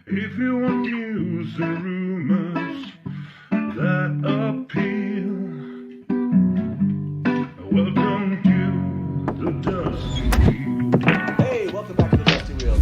If you want news and rumors that appeal, welcome to the Dusty Wheel. Hey, welcome back to the Dusty Wheel.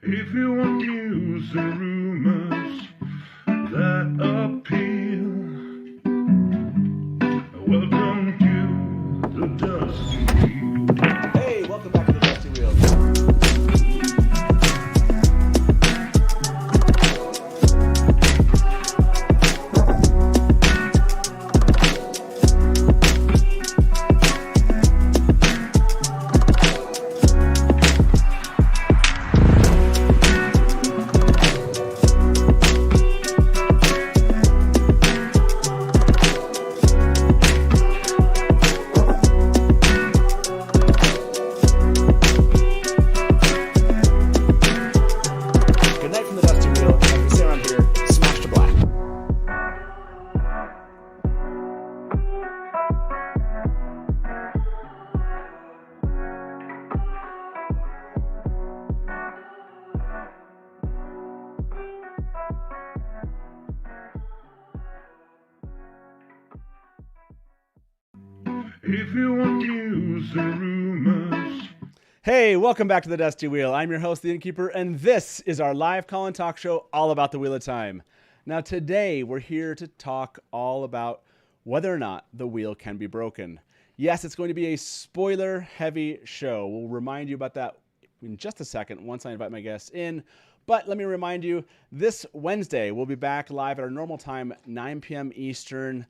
If you want news and rumors that appeal, welcome to the Dusty Wheel. Hey, welcome back to the Dusty Wheel. If you want news and rumors. Hey, welcome back to the Dusty Wheel. I'm your host, the Innkeeper, and this is our live call-in talk show all about the Wheel of Time. Now, today, we're here to talk all about whether or not the wheel can be broken. Yes, it's going to be a spoiler-heavy show. We'll remind you about that in just a second once I invite my guests in. But let me remind you, this Wednesday, we'll be back live at our normal time, 9 p.m. Eastern.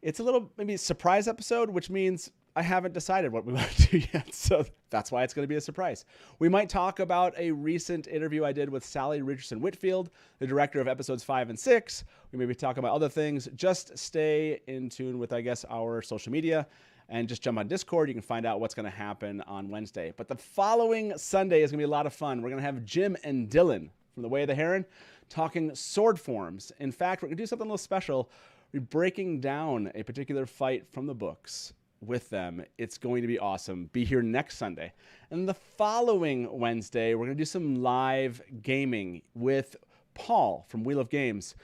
It's a little maybe surprise episode, which means I haven't decided what we want to do yet. So that's why it's going to be a surprise. We might talk about a recent interview I did with Sally Richardson Whitfield, the director of episodes 5 and 6. We maybe talk about other things. Just stay in tune with, I guess, our social media and just jump on Discord. You can find out what's going to happen on Wednesday. But the following Sunday is going to be a lot of fun. We're going to have Jim and Dylan from The Way of the Heron talking sword forms. In fact, we're going to do something a little special. We're breaking down a particular fight from the books with them. It's going to be awesome. Be here next Sunday. And the following Wednesday, we're going to do some live gaming with Paul from Wheel of Games.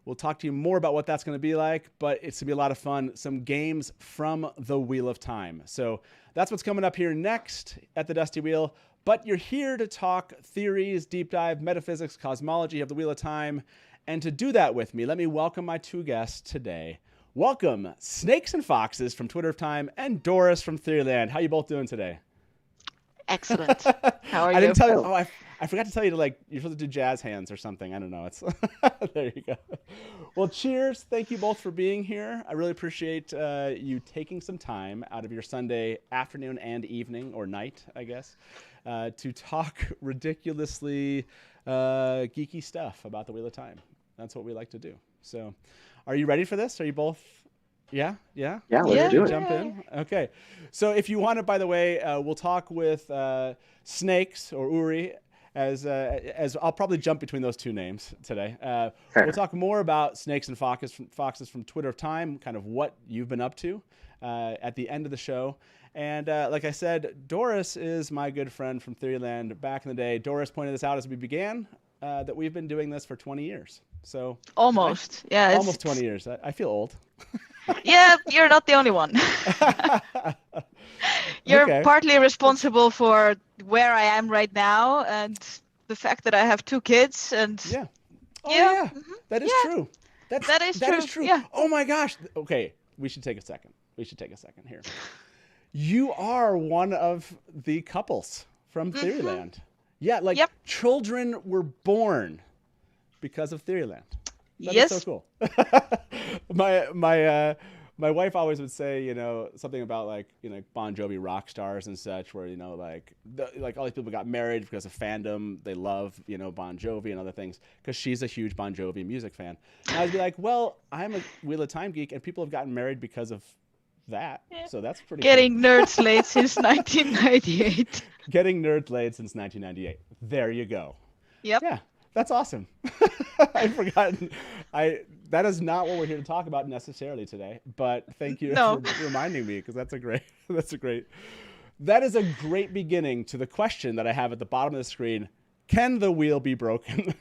We'll talk to you more about what that's going to be like, but it's going to be a lot of fun. Some games from the Wheel of Time. So that's what's coming up here next at the Dusty Wheel. But you're here to talk theories, deep dive, metaphysics, cosmology of the Wheel of Time. And to do that with me, let me welcome my two guests today. Welcome, Snakes and Foxes from Twitter of Time and Doris from Theoryland. How you both doing today? Excellent. How are you? I didn't tell you. Oh, I forgot to tell you to you're supposed to do jazz hands or something. I don't know. It's there you go. Well, cheers. Thank you both for being here. I really appreciate you taking some time out of your Sunday afternoon and evening or night, I guess, to talk ridiculously geeky stuff about the Wheel of Time. That's what we like to do. So, are you ready for this? Are you both? Yeah. Let's do it. Jump in. Okay. So, if you want to, by the way, we'll talk with Snakes or Uri. As I'll probably jump between those two names today. We'll talk more about Snakes and Foxes from Twitter of Time, kind of what you've been up to at the end of the show. And like I said, Doris is my good friend from Theoryland back in the day. Doris pointed this out as we began, that we've been doing this for 20 years. So almost. Almost 20 years. I feel old. Yeah, you're not the only one. You're partly responsible for where I am right now and the fact that I have two kids. And yeah. Oh, yeah. Mm-hmm. That is true. That is true. Yeah. Oh my gosh. Okay, we should take a second. Here. You are one of the couples from Theoryland. Yeah, like Yep. children were born because of Theoryland. That Yes. is so cool. My wife always would say, you know, something about like, you know, Bon Jovi rock stars and such, where, you know, like all these people got married because of fandom. They love, you know, Bon Jovi and other things because she's a huge Bon Jovi music fan. And I'd be like, well, I'm a Wheel of Time geek, and people have gotten married because of that. Yeah. So that's pretty Getting nerds late since 1998. cool. Getting nerd laid since 1998. There you go. Yep. Yeah, that's awesome. I'd forgotten. That is not what we're here to talk about necessarily today, but thank you No. for reminding me, because that is a great beginning to the question that I have at the bottom of the screen. Can the wheel be broken?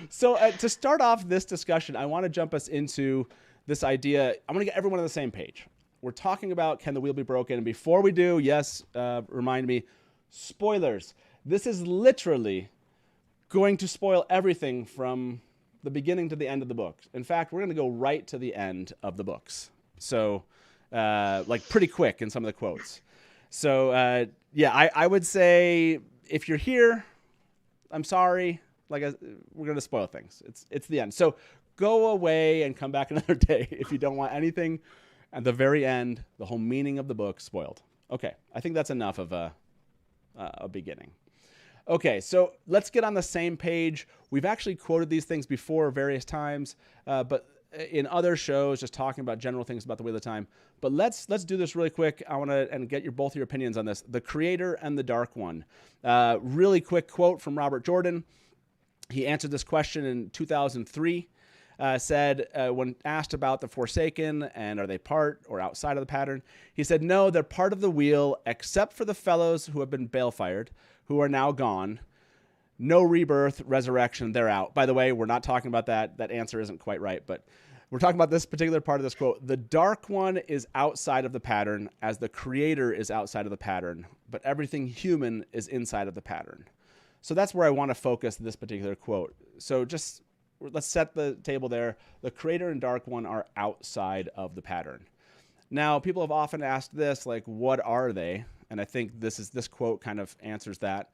So to start off this discussion, I want to jump us into this idea. I want to get everyone on the same page. We're talking about can the wheel be broken? And before we do, yes, remind me, spoilers. This is literally going to spoil everything from the beginning to the end of the book. In fact, we're going to go right to the end of the books. So, like pretty quick in some of the quotes. So, yeah, I would say if you're here, I'm sorry. Like we're going to spoil things. It's the end. So go away and come back another day if you don't want anything at the very end, the whole meaning of the book spoiled. Okay, I think that's enough of a beginning. Okay, so let's get on the same page. We've actually quoted these things before various times, but in other shows, just talking about general things about the Wheel of Time. But let's do this really quick. I want to get both of your opinions on this. The Creator and the Dark One. Really quick quote from Robert Jordan. He answered this question in 2003. Said when asked about the Forsaken and are they part or outside of the pattern, he said, no, they're part of the wheel except for the fellows who have been balefired, who are now gone. No rebirth, resurrection, they're out. By the way, we're not talking about that. That answer isn't quite right, but we're talking about this particular part of this quote. The Dark One is outside of the pattern as the Creator is outside of the pattern, but everything human is inside of the pattern. So that's where I want to focus this particular quote. So just let's set the table there. The Creator and Dark One are outside of the pattern. Now, people have often asked this, like, what are they? And I think this quote kind of answers that.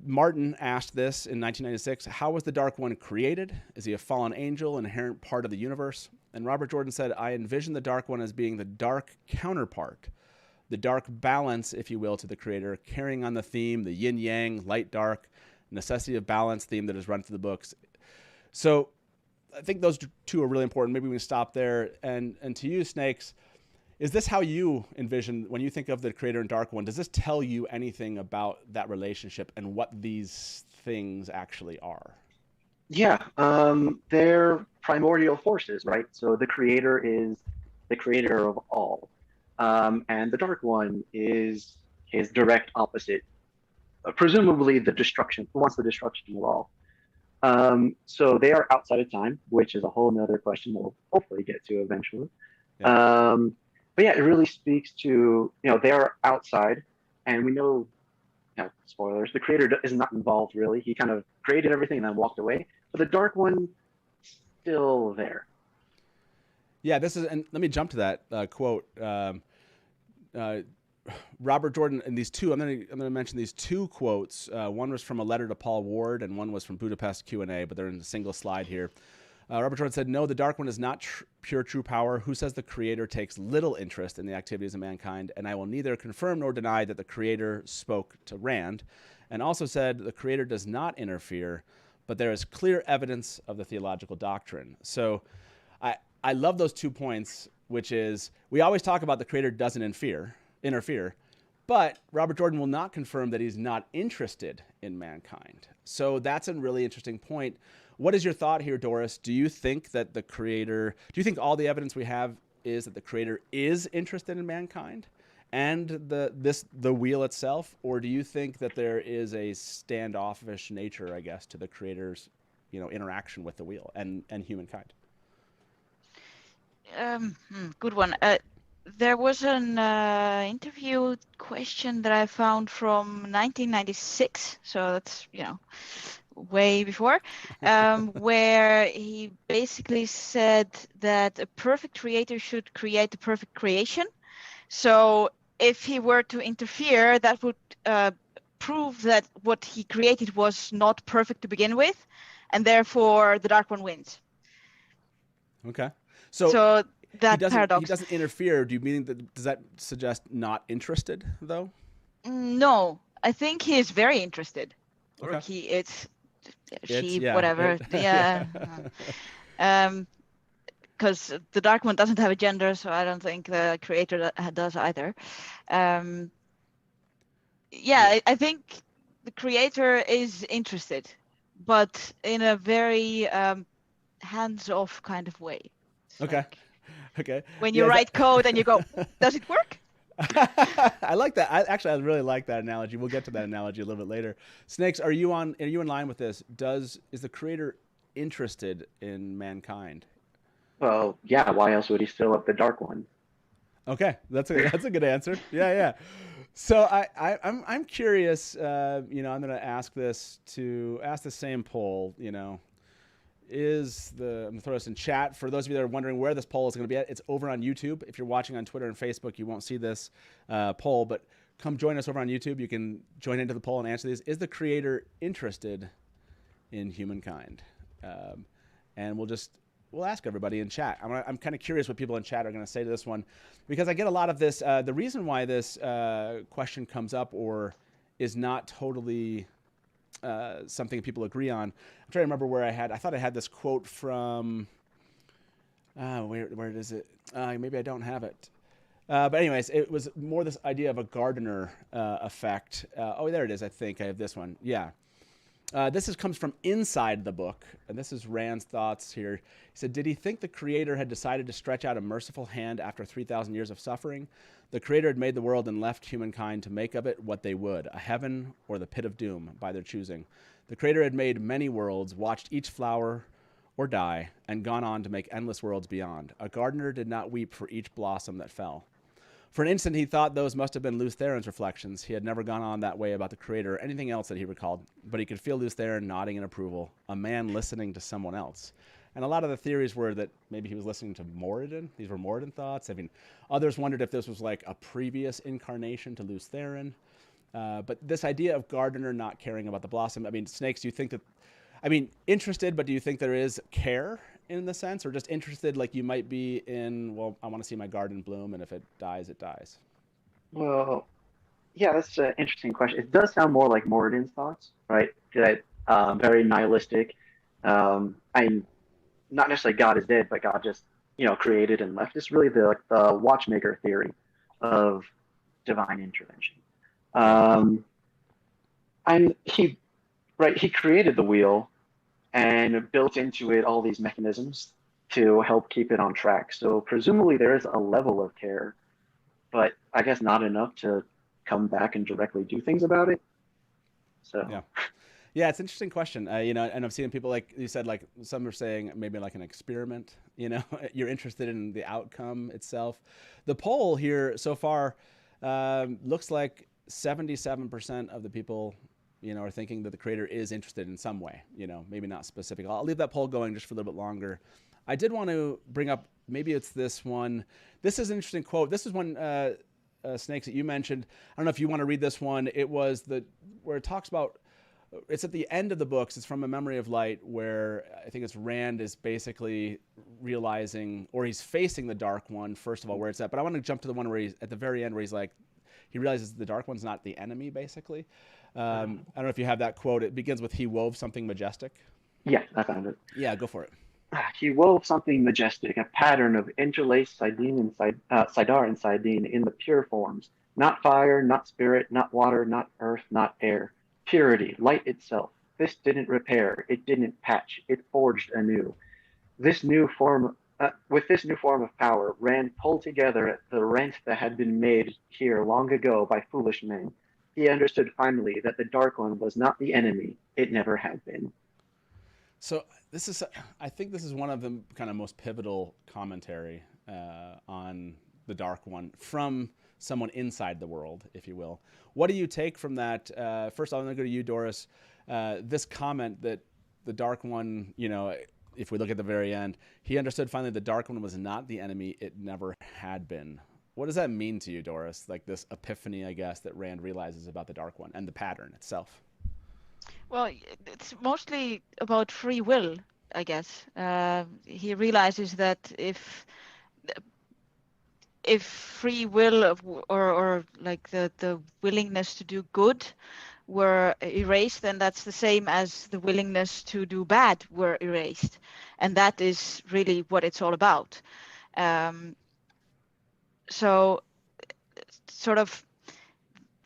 Martin asked this in 1996, how was the Dark One created? Is he a fallen angel, an inherent part of the universe? And Robert Jordan said, I envision the Dark One as being the dark counterpart, the dark balance, if you will, to the Creator, carrying on the theme, the yin-yang, light-dark, necessity of balance theme that is run through the books. So I think those two are really important. Maybe we can stop there. And to you, Snakes, is this how you envision, when you think of the Creator and Dark One, does this tell you anything about that relationship and what these things actually are? Yeah, they're primordial forces, right? So the Creator is the creator of all. And the Dark One is his direct opposite. Presumably the destruction, who wants the destruction of all. So they are outside of time, which is a whole nother question we'll hopefully get to eventually. Yeah. But yeah, it really speaks to, they are outside, and we know, spoilers, the Creator is not involved really. He kind of created everything and then walked away. But the Dark One, still there. Yeah, and let me jump to that quote. Robert Jordan, and these two, I'm going to mention these two quotes. One was from a letter to Paul Ward, and one was from Budapest Q&A, but they're in a single slide here. Robert Jordan said, no, the Dark One is not pure true power. Who says the Creator takes little interest in the activities of mankind? And I will neither confirm nor deny that the Creator spoke to Rand, and also said the Creator does not interfere, but there is clear evidence of the theological doctrine. So I love those 2 points, which is we always talk about the Creator doesn't interfere, but Robert Jordan will not confirm that he's not interested in mankind. So that's a really interesting point. What is your thought here, Doris? Do you think that do you think all the evidence we have is that the Creator is interested in mankind and the wheel itself? Or do you think that there is a standoffish nature, I guess, to the Creator's, interaction with the wheel and humankind? Good one. There was an interview question that I found from 1996, so that's way before, where he basically said that a perfect creator should create the perfect creation. So if he were to interfere, that would prove that what he created was not perfect to begin with, and therefore the Dark One wins. Okay. So that he paradox. doesn't interfere. Do you mean that? Does that suggest not interested though? No, I think he is very interested. Or Okay. she, yeah, whatever. Yeah. Because the Dark One doesn't have a gender, so I don't think the creator does either. I think the creator is interested, but in a very hands-off kind of way. It's Okay. like Okay. when you write code and you go, does it work? I like that. I really like that analogy. We'll get to that analogy a little bit later. Snakes, are you in line with this? Is the creator interested in mankind? Well, yeah. Why else would he still have the Dark One? Okay, that's a good answer. Yeah. So I'm curious. I'm going to ask the same poll. I'm going to throw this in chat. For those of you that are wondering where this poll is going to be at, it's over on YouTube. If you're watching on Twitter and Facebook, you won't see this poll, but come join us over on YouTube. You can join into the poll and answer these. Is the creator interested in humankind? And we'll ask everybody in chat. I'm kind of curious what people in chat are going to say to this one, because I get a lot of this. The reason why this question comes up or is not totally something people agree on. I'm trying to remember where I thought I had this quote from, where is it? Maybe I don't have it. But anyways, it was more this idea of a gardener effect. There it is. I think I have this one. Yeah. This comes from inside the book, and this is Rand's thoughts here. He said, did he think the creator had decided to stretch out a merciful hand after 3,000 years of suffering? The creator had made the world and left humankind to make of it what they would, a heaven or the pit of doom by their choosing. The creator had made many worlds, watched each flower or die, and gone on to make endless worlds beyond. A gardener did not weep for each blossom that fell. For an instant, he thought those must have been Lews Theron's reflections. He had never gone on that way about the creator or anything else that he recalled, but he could feel Lews Theron nodding in approval, a man listening to someone else. And a lot of the theories were that maybe he was listening to Moradin. These were Moradin thoughts. I mean, others wondered if this was like a previous incarnation to Lews Theron. But this idea of gardener not caring about the blossom, I mean, Snakes, do you think that, interested, but do you think there is care in the sense, or just interested like you might be in, well, I want to see my garden bloom, and if it dies, it dies? Well, yeah, that's an interesting question. It does sound more like Moradin's thoughts, right? That very nihilistic. Not necessarily God is dead, but God just created and left. It's really the watchmaker theory of divine intervention. He created the wheel and built into it all these mechanisms to help keep it on track. So presumably there is a level of care, but I guess not enough to come back and directly do things about it. So yeah, it's an interesting question. And I'm seeing people, like you said, like some are saying maybe like an experiment. You're interested in the outcome itself. The poll here so far looks like 77% of the people are thinking that the creator is interested in some way, maybe not specific. I'll leave that poll going just for a little bit longer. I did want to bring up, maybe it's this one. This is an interesting quote. This is one, Snakes, that you mentioned. I don't know if you want to read this one. It was where it talks about, it's at the end of the books. It's from A Memory of Light, where I think it's Rand is basically realizing, or he's facing the Dark One, first of all, where it's at. But I want to jump to the one where he's at the very end, where he's like, he realizes the Dark One's not the enemy, basically. I don't know if you have that quote. It begins with, he wove something majestic. Yeah, I found it. Yeah, go for it. He wove something majestic, a pattern of interlaced Sidene and Sidar and Sidene in the pure forms. Not fire, not spirit, not water, not earth, not air. Purity, light itself. This didn't repair, it didn't patch, it forged anew. With this new form of power, Rand pulled together the rent that had been made here long ago by foolish men. He understood finally that the Dark One was not the enemy. It never had been. So I think this is one of the kind of most pivotal commentary on the Dark One from someone inside the world, if you will. What do you take from that? First, I'm going to go to you, Doris. this comment that the Dark One, if we look at the very end, he understood finally the Dark One was not the enemy; it never had been. What does that mean to you, Doris? Like this epiphany, I guess, that Rand realizes about the Dark One and the pattern itself. Well, it's mostly about free will, I guess. He realizes that if free will or like the willingness to do good were erased, then that's the same as the willingness to do bad were erased, and that is really what it's all about. So sort of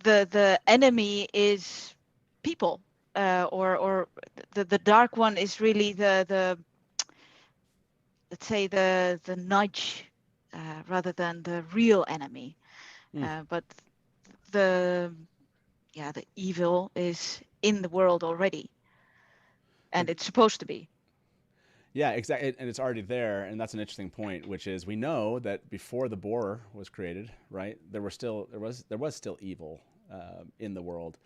the enemy is people, or the Dark One is really the let's say the nudge rather than the real enemy. But the evil is in the world already, and it's supposed to be. Yeah, exactly, and it's already there, and that's an interesting point, which is we know that before the boar was created, right? There was still evil in the world,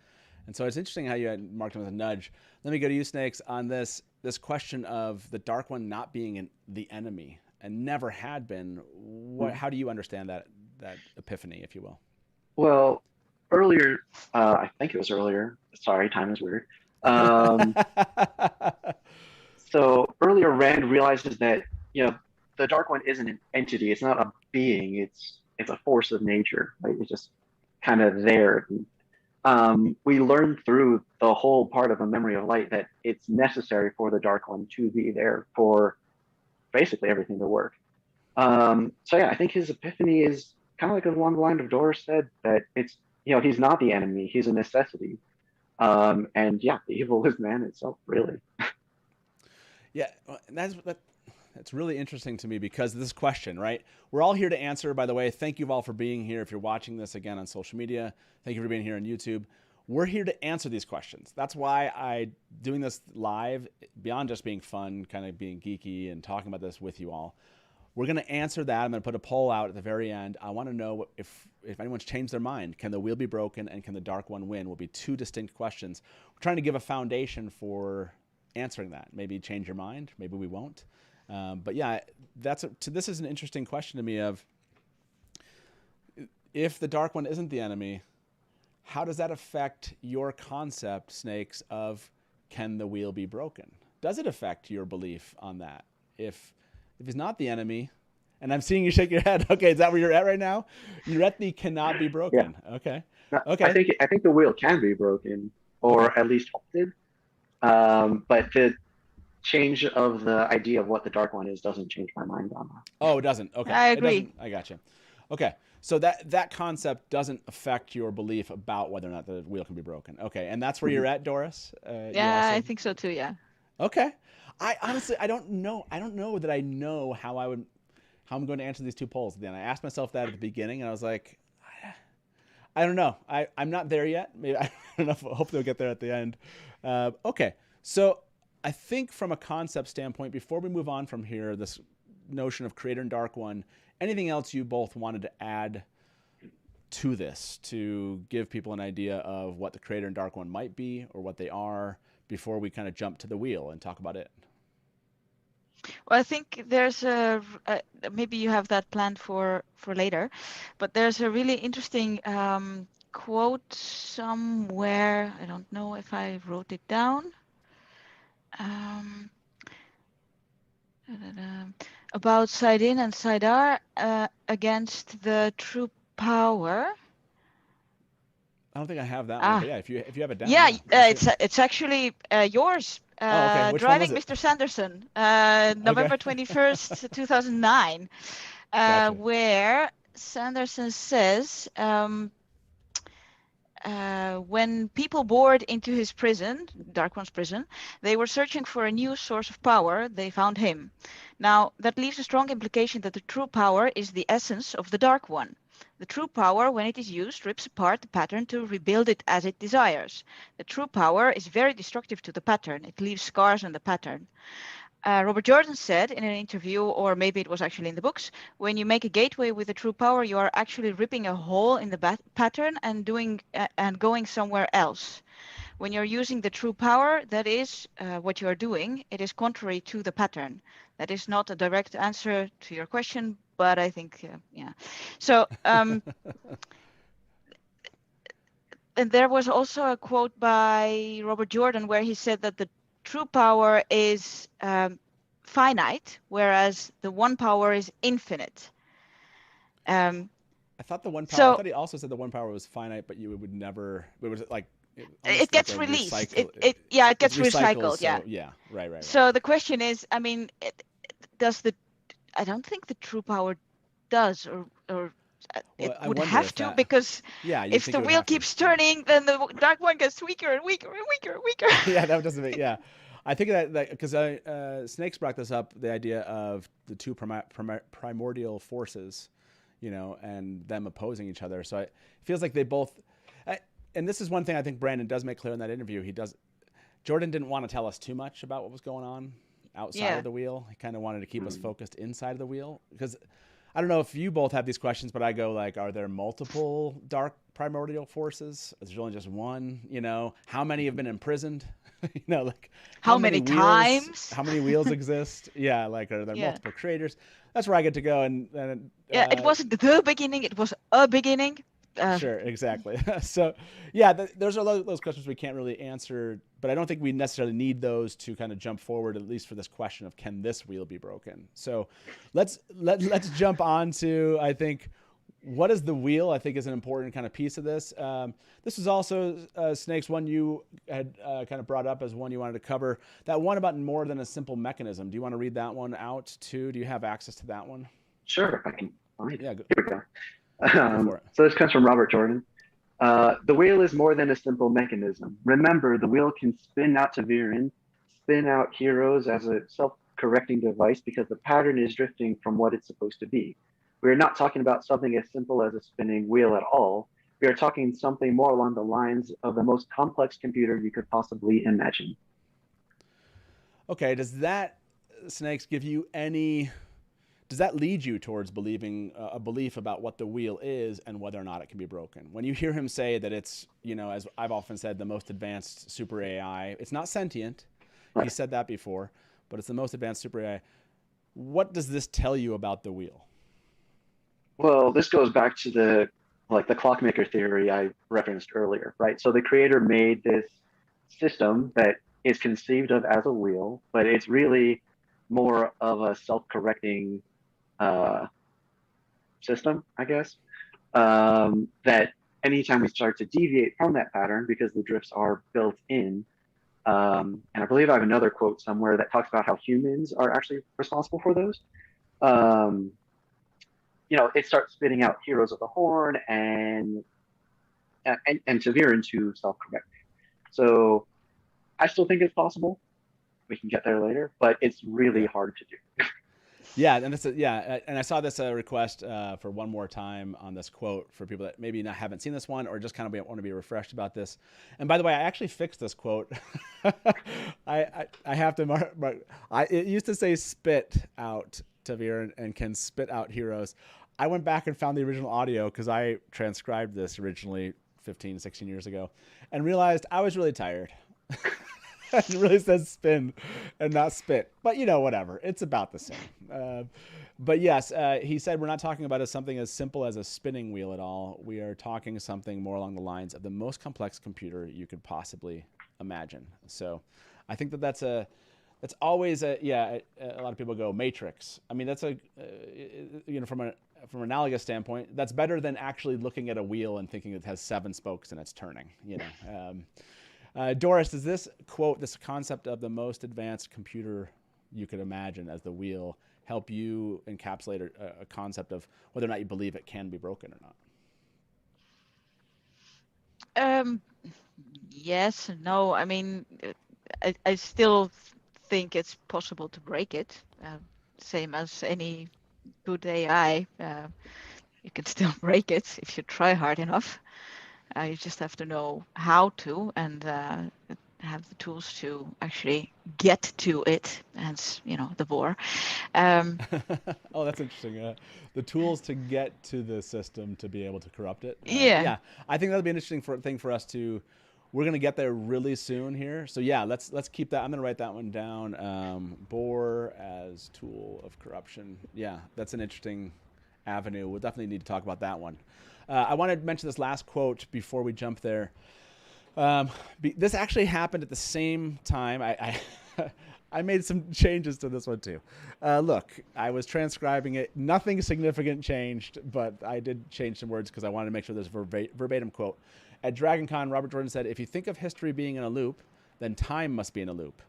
and so it's interesting how you had marked him with a nudge. Let me go to you, Snakes, on this question of the Dark One not being the enemy and never had been. How do you understand that epiphany, if you will? Well, earlier, I think it was earlier. Sorry, time is weird. So earlier, Rand realizes that the Dark One isn't an entity; it's not a being. It's a force of nature. Right? It's just kind of there. We learned through the whole part of A Memory of Light that it's necessary for the Dark One to be there for basically everything to work. So yeah, I think his epiphany is kind of like along the line of Doris said, that it's he's not the enemy; he's a necessity. And yeah, the evil is man itself, really. Yeah, that's really interesting to me because of this question, right? We're all here to answer, by the way. Thank you all for being here. If you're watching this again on social media, thank you for being here on YouTube. We're here to answer these questions. That's why doing this live, beyond just being fun, kind of being geeky and talking about this with you all, we're going to answer that. I'm going to put a poll out at the very end. I want to know if anyone's changed their mind. Can the wheel be broken and can the Dark One win? Will be two distinct questions. We're trying to give a foundation for answering that. Maybe change your mind. Maybe we won't. But yeah, this is an interesting question to me of if the Dark One isn't the enemy, how does that affect your concept, Snakes, of can the wheel be broken? Does it affect your belief on that? If he's not the enemy, and I'm seeing you shake your head. Okay, is that where you're at right now? You're at the cannot be broken. Yeah. Okay. Okay. I think the wheel can be broken, or at least halted. But the change of the idea of what the Dark One is doesn't change my mind on that. Oh, it doesn't. Okay. I agree. I got you. Okay. So that concept doesn't affect your belief about whether or not the wheel can be broken. Okay. And that's where you're at, Doris? Yeah, I think so too, yeah. Okay. I honestly, I don't know that I know how I'm going to answer these two polls. Then I asked myself that at the beginning, and I was like, I don't know. I'm not there yet. Maybe I don't know. Hopefully we'll get there at the end. Okay. So I think from a concept standpoint, before we move on from here, this notion of Creator and Dark One, anything else you both wanted to add to this to give people an idea of what the Creator and Dark One might be or what they are before we kind of jump to the wheel and talk about it? Well, I think there's maybe you have that planned for later, but there's a really interesting quote somewhere. I don't know if I wrote it down. About Saidin and Saidar against the true power. I don't think I have that one, but yeah, if you have it down. Yeah, it's actually yours. Okay. Which Driving one was it? Mr. Sanderson, November 21st, 2009, Gotcha. where Sanderson says, when people bored into his prison, Dark One's prison, they were searching for a new source of power. They found him. Now, that leaves a strong implication that the true power is the essence of the Dark One. The true power, when it is used, rips apart the pattern to rebuild it as it desires. The true power is very destructive to the pattern. It leaves scars on the pattern. Robert Jordan said in an interview, or maybe it was actually in the books, when you make a gateway with the true power, you are actually ripping a hole in the pattern and going somewhere else. when you're using the true power, that is what you are doing. It is contrary to the pattern. That is not a direct answer to your question, but I think, yeah. So, and there was also a quote by Robert Jordan where he said that the true power is finite, whereas the one power is infinite. I thought the one power. So I thought he also said the one power was finite, but you would never. It was like it gets released. It gets recycled. So, yeah. Yeah. Right. So the question is, I mean, I don't think the true power does, or it Well, I would wonder have if to, that- because Yeah. you'd if think the it would wheel have to. keeps turning, then the dark one gets weaker and weaker and weaker and weaker. Yeah, that doesn't make. Yeah, I think that because Snakes brought this up, the idea of the two primordial forces, and them opposing each other. So it feels like they both. And this is one thing I think Brandon does make clear in that interview. Jordan didn't want to tell us too much about what was going on outside of the wheel. He kind of wanted to keep us focused inside of the wheel, because I don't know if you both have these questions, but I go like, are there multiple dark primordial forces? Is there only just one? How many have been imprisoned? Like How many times? How many wheels exist? Yeah, like are there multiple creators? That's where I get to go. And it wasn't the beginning; it was a beginning. Sure, exactly. So, yeah, those are those questions we can't really answer, but I don't think we necessarily need those to kind of jump forward, at least for this question of can this wheel be broken? So, let's jump on to, I think, what is the wheel? I think is an important kind of piece of this. This is also Snakes, one you had kind of brought up as one you wanted to cover. That one about more than a simple mechanism. Do you want to read that one out too? Do you have access to that one? Sure, I can. Yeah, Here we go. So this comes from Robert Jordan. The wheel is more than a simple mechanism. Remember, the wheel can spin out Ta'veren, spin out heroes as a self-correcting device because the pattern is drifting from what it's supposed to be. We are not talking about something as simple as a spinning wheel at all. We are talking something more along the lines of the most complex computer you could possibly imagine. Okay, does that, Snakes, give you any... Does that lead you towards believing a belief about what the wheel is and whether or not it can be broken? When you hear him say that it's, as I've often said, the most advanced super AI, it's not sentient. He said that before, but it's the most advanced super AI. What does this tell you about the wheel? Well, this goes back to the clockmaker theory I referenced earlier, right? So the creator made this system that is conceived of as a wheel, but it's really more of a self-correcting system, I guess, that anytime we start to deviate from that pattern, because the drifts are built in, and I believe I have another quote somewhere that talks about how humans are actually responsible for those. It starts spitting out heroes of the horn and Ta'veren to self-correct. So I still think it's possible. We can get there later, but it's really hard to do. Yeah, and and I saw this request for one more time on this quote for people that maybe haven't seen this one or just kind of want to be refreshed about this. And by the way, I actually fixed this quote. I have to mark. It used to say "spit out Ta'veren" and "can spit out heroes." I went back and found the original audio because I transcribed this originally 15, 16 years ago, and realized I was really tired. It really says spin and not spit, but whatever. It's about the same. But yes, he said we're not talking about something as simple as a spinning wheel at all. We are talking something more along the lines of the most complex computer you could possibly imagine. So I think that's always a lot of people go Matrix. I mean, that's from an analogous standpoint, that's better than actually looking at a wheel and thinking it has 7 spokes and it's turning. Doris, does this quote, this concept of the most advanced computer you could imagine as the wheel, help you encapsulate a concept of whether or not you believe it can be broken or not? Yes, no. I mean, I still think it's possible to break it. Same as any good AI. You can still break it if you try hard enough. You just have to know how to and have the tools to actually get to it, hence, the war. Oh, that's interesting. The tools to get to the system to be able to corrupt it. Yeah. I think that'll be an interesting thing for us to we're gonna get there really soon here. So yeah, let's keep that. I'm gonna write that one down. Bore as tool of corruption. Yeah, that's an interesting avenue. We'll definitely need to talk about that one. I wanted to mention this last quote before we jump there. This actually happened at the same time. I made some changes to this one too. Look, I was transcribing it. Nothing significant changed, but I did change some words because I wanted to make sure there's a verbatim quote. At DragonCon, Robert Jordan said, "If you think of history being in a loop, then time must be in a loop.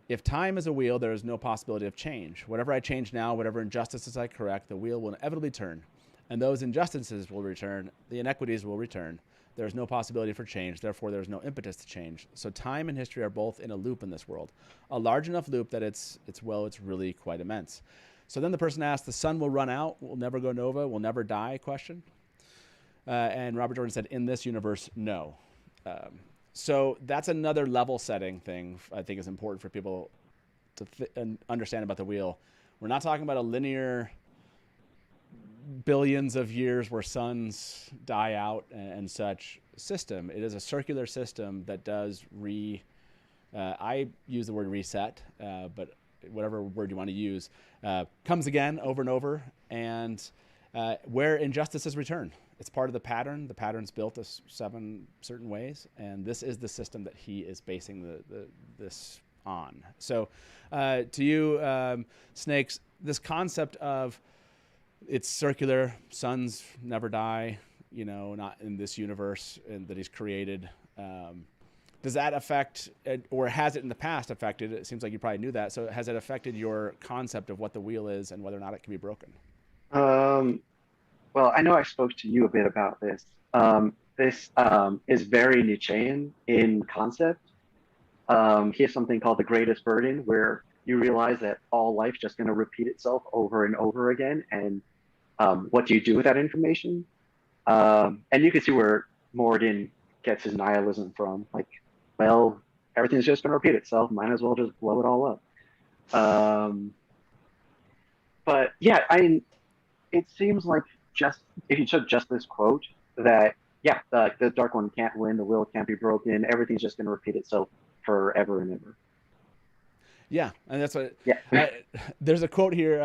If time is a wheel, there is no possibility of change. Whatever I change now, whatever injustices I correct, the wheel will inevitably turn. And those injustices will return, the inequities will return. There is no possibility for change, therefore there is no impetus to change. So time and history are both in a loop in this world. A large enough loop that it's really quite immense." So then the person asked, "The sun will run out, will never go nova, will never die?" Question. And Robert Jordan said, "In this universe, no." So that's another level setting thing I think is important for people to understand about the wheel. We're not talking about a linear billions of years where suns die out and such system. It is a circular system that does I use the word reset, but whatever word you want to use, comes again over and over, and where injustices return. It's part of the pattern. The pattern's built 7 certain ways, and this is the system that he is basing this on. So to you, Snakes, this concept of it's circular, suns never die, not in this universe that he's created. Does that affect, or has it in the past affected, it seems like you probably knew that, so has it affected your concept of what the wheel is and whether or not it can be broken? Well, I know I spoke to you a bit about this. This is very Nietzschean in concept. He has something called the greatest burden, where you realize that all life's just going to repeat itself over and over again, and what do you do with that information? And you can see where Morgan gets his nihilism from. Like, well, everything's just going to repeat itself. Might as well just blow it all up. But yeah, it seems like just if you took just this quote, that yeah, the Dark One can't win, the will can't be broken, everything's just going to repeat itself forever and ever. Yeah, and that's what. Yeah. There's a quote here,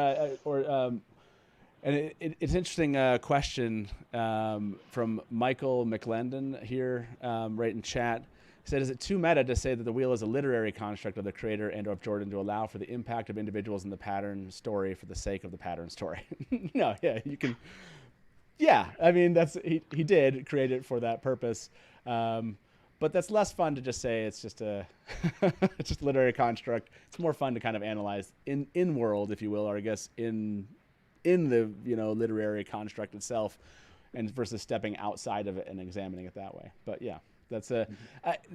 and it's an interesting question from Michael McLendon here, right in chat. He said, "Is it too meta to say that the wheel is a literary construct of the creator and of Jordan to allow for the impact of individuals in the pattern story for the sake of the pattern story?" No, yeah, you can. Yeah, I mean he did create it for that purpose, but that's less fun to just say it's just a it's just a literary construct. It's more fun to kind of analyze in world, if you will, or I guess in the literary construct itself, and versus stepping outside of it and examining it that way. But yeah. That's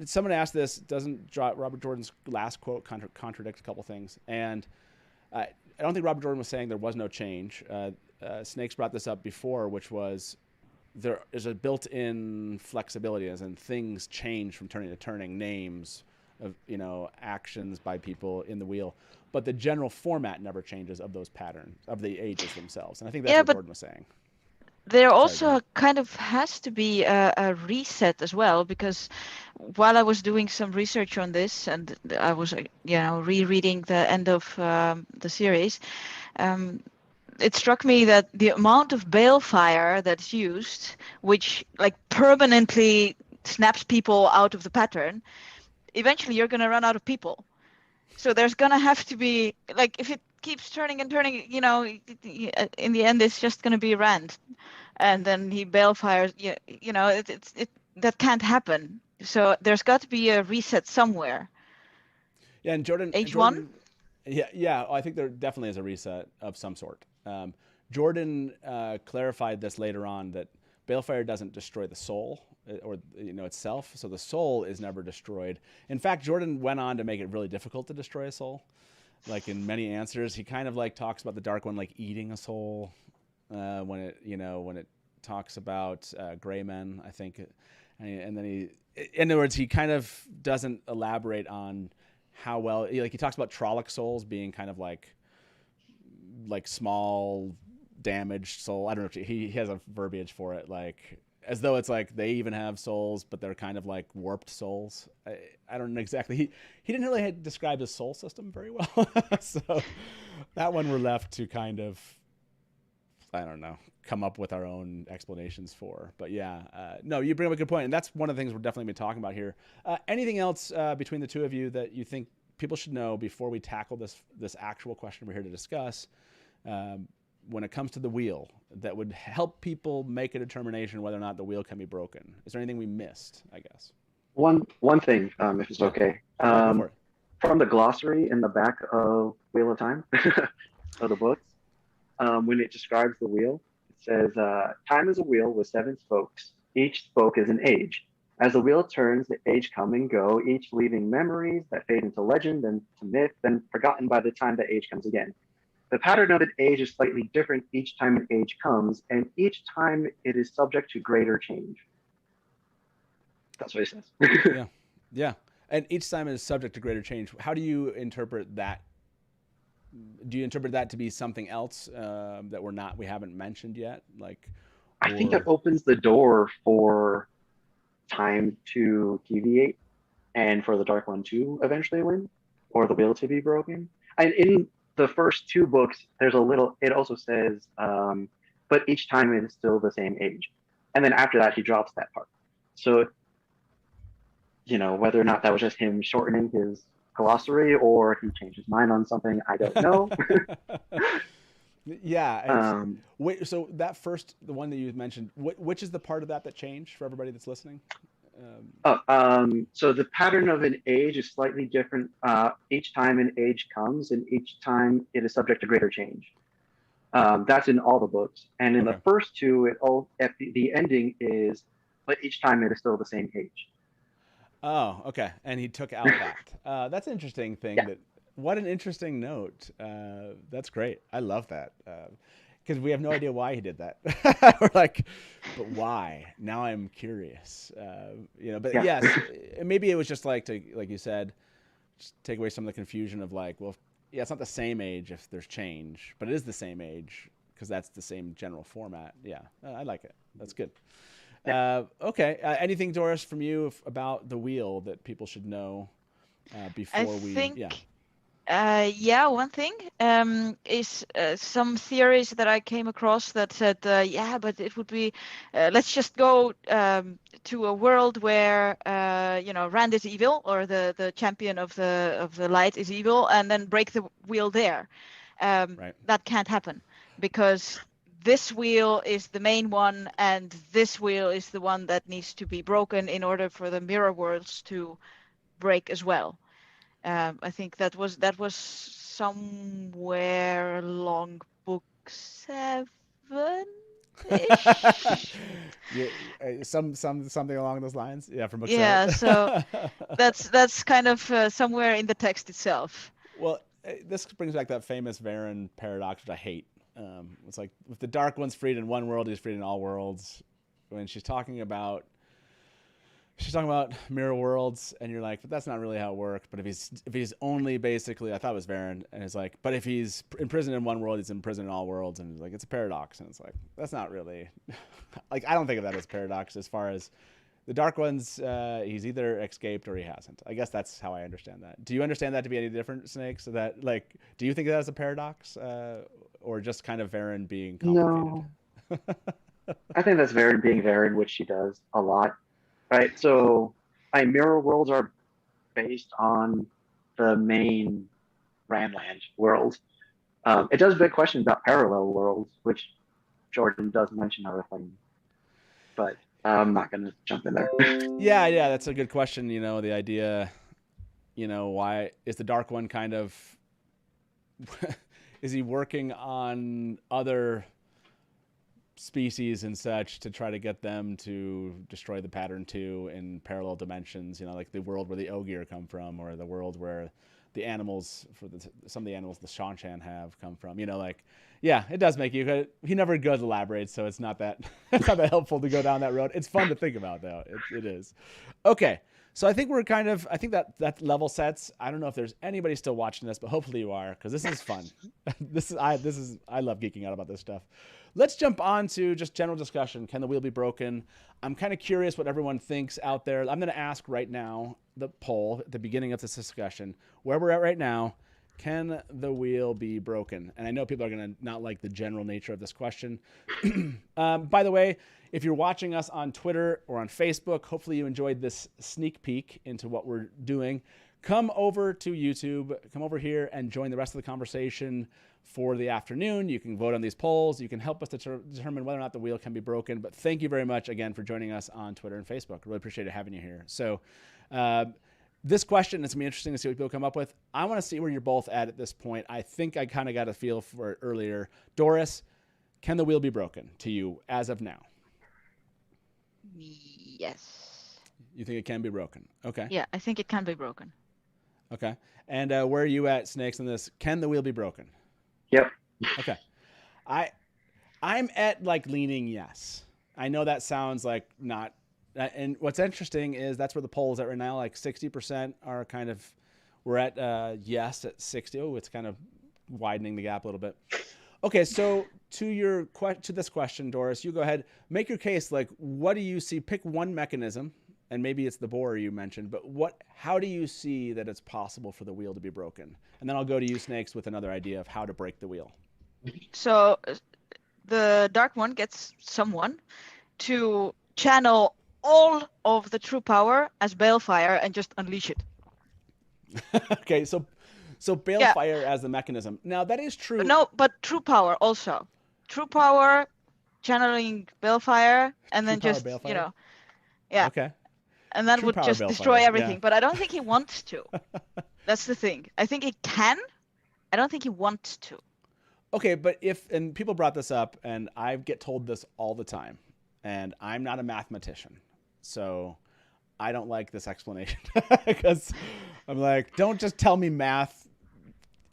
someone asked this, doesn't Robert Jordan's last quote contradict a couple things? And I don't think Robert Jordan was saying there was no change. Snakes brought this up before, which was there is a built-in flexibility, as in things change from turning to turning, names of actions by people in the wheel, but the general format never changes of those patterns of the ages themselves. And I think that's what Jordan was saying. There also kind of has to be a reset as well, because while I was doing some research on this and I was, rereading the end of the series, it struck me that the amount of balefire that's used, which like permanently snaps people out of the pattern, eventually you're going to run out of people. So there's going to have to be, like, if it keeps turning and turning, in the end, it's just going to be Rand. And then he balefires, that can't happen. So there's got to be a reset somewhere. Yeah, and Jordan. Yeah, I think there definitely is a reset of some sort. Jordan clarified this later on, that balefire doesn't destroy the soul or itself, so the soul is never destroyed. In fact, Jordan went on to make it really difficult to destroy a soul. Like in many answers, he kind of like talks about the Dark One like eating a soul when it talks about gray men, I think, and then in other words, he kind of doesn't elaborate on how well, he talks about Trolloc souls being kind of like small damaged soul. I don't know if he has a verbiage for it, like, as though it's like they even have souls, but they're kind of like warped souls. I don't know exactly. He didn't really describe his soul system very well. So that one we're left to kind of, I don't know, come up with our own explanations for. But yeah, no, you bring up a good point. And that's one of the things we're definitely been talking about here. Anything else between the two of you that you think people should know before we tackle this actual question we're here to discuss? When it comes to the wheel, that would help people make a determination whether or not the wheel can be broken. Is there anything we missed, I guess? One thing, if it's okay. Go for it. From the glossary in the back of Wheel of Time, of the books, when it describes the wheel, it says, time is a wheel with 7 spokes. Each spoke is an age. As the wheel turns, the age come and go, each leaving memories that fade into legend, then to myth, then forgotten by the time the age comes again. The pattern of an age is slightly different each time an age comes, and each time it is subject to greater change. That's what he says. Yeah. And each time it is subject to greater change. How do you interpret that? Do you interpret that to be something else that we haven't mentioned yet? I think it opens the door for time to deviate, and for the Dark One to eventually win, or the wheel to be broken. And in the first 2 books, it also says, but each time it is still the same age. And then after that, he drops that part. So, whether or not that was just him shortening his glossary or he changed his mind on something, I don't know. Yeah. Wait, so that the one that you mentioned, which is the part of that changed for everybody that's listening? So the pattern of an age is slightly different each time an age comes, and each time it is subject to greater change. That's in all the books. And in the first 2, the ending is, but each time it is still the same age. Oh, okay. And he took out that. That's an interesting thing. Yeah. What an interesting note. That's great. I love that. Because we have no idea why he did that. We're like, but why? Now I'm curious. But Yeah. yes, maybe it was just like you said, just take away some of the confusion of it's not the same age if there's change, but it is the same age because that's the same general format. Yeah, I like it. That's good. Yeah. Okay. Anything, Doris, from you about the wheel that people should know before one thing is some theories that I came across that said, but it would be, let's just go to a world where, Rand is evil, or the champion of the light is evil, and then break the wheel there. Right. That can't happen because this wheel is the main one, and this wheel is the one that needs to be broken in order for the mirror worlds to break as well. I think that was somewhere along book 7. Yeah, something along those lines. Yeah, from book 7. Yeah, so that's kind of somewhere in the text itself. Well, this brings back that famous Varen paradox, which I hate. It's like if the Dark One's freed in one world, he's freed in all worlds. When she's talking about mirror worlds, and you're like, but that's not really how it works. But if he's only basically, I thought it was Varen, and it's like, but if he's imprisoned in one world, he's imprisoned in all worlds, and it's like, it's a paradox, and it's like, that's not really, I don't think of that as paradox as far as the Dark One's, he's either escaped or he hasn't. I guess that's how I understand that. Do you understand that to be any different, Snake? So that, do you think that's a paradox, or just kind of Varen being complicated? No. I think that's Varen being Varen, which she does a lot. Right, so mirror worlds are based on the main Randland world. It does beg questions about parallel worlds, which Jordan does mention other things, but I'm not going to jump in there. Yeah, that's a good question. The idea, why is the Dark One kind of, is he working on other species and such to try to get them to destroy the pattern too in parallel dimensions, like the world where the Ogier come from, or the world where the animals some of the animals the Shanshan have come from, it does make you, he never goes elaborate, so it's not that helpful to go down that road. It's fun to think about though. It is. Okay. So I think that level sets. I don't know if there's anybody still watching this, but hopefully you are, because this is fun. I love geeking out about this stuff. let's jump on to just general discussion. Can the wheel be broken? I'm kind of curious what everyone thinks out there. I'm going to ask right now the poll at the beginning of this discussion, where we're at right now. Can the wheel be broken? And I know people are going to not like the general nature of this question. By the way, if you're watching us on Twitter or on Facebook, hopefully you enjoyed this sneak peek into what we're doing. Come over to YouTube, come over here and join the rest of the conversation for the afternoon. You can vote on these polls. You can help us determine whether or not the wheel can be broken. But thank you very much again for joining us on Twitter and Facebook. Really appreciate having you here. So this question is going to be interesting to see what people come up with. I want to see where you're both at this point. I think I kind of got a feel for it earlier. Doris, can the wheel be broken to you as of now? Yes. You think it can be broken? Okay. Yeah, I think it can be broken. Okay. And where are you at, Snakes, on this? Can the wheel be broken? Yep. Okay. I'm at like leaning yes. I know that sounds like not. And what's interesting is that's where the poll is at right now. Like 60% are kind of, we're at yes at 60. Oh, it's kind of widening the gap a little bit. Okay, so to this question, Doris, you go ahead, make your case. Like, what do you see? Pick one mechanism, and maybe it's the borer you mentioned. But how do you see that it's possible for the wheel to be broken? And then I'll go to you, Snakes, with another idea of how to break the wheel. So the Dark One gets someone to channel all of the true power as balefire and just unleash it. Okay, so balefire as the mechanism. Now that is true. No, but true power also. True power, channeling balefire, and then just balefire? yeah. Okay. And that True would power just balefire, destroy everything. yeah. But I don't think he wants to. That's the thing. I think he can. I don't think he wants to. Okay, but and people brought this up, and I get told this all the time, and I'm not a mathematician, so I don't like this explanation because I'm like, don't just tell me math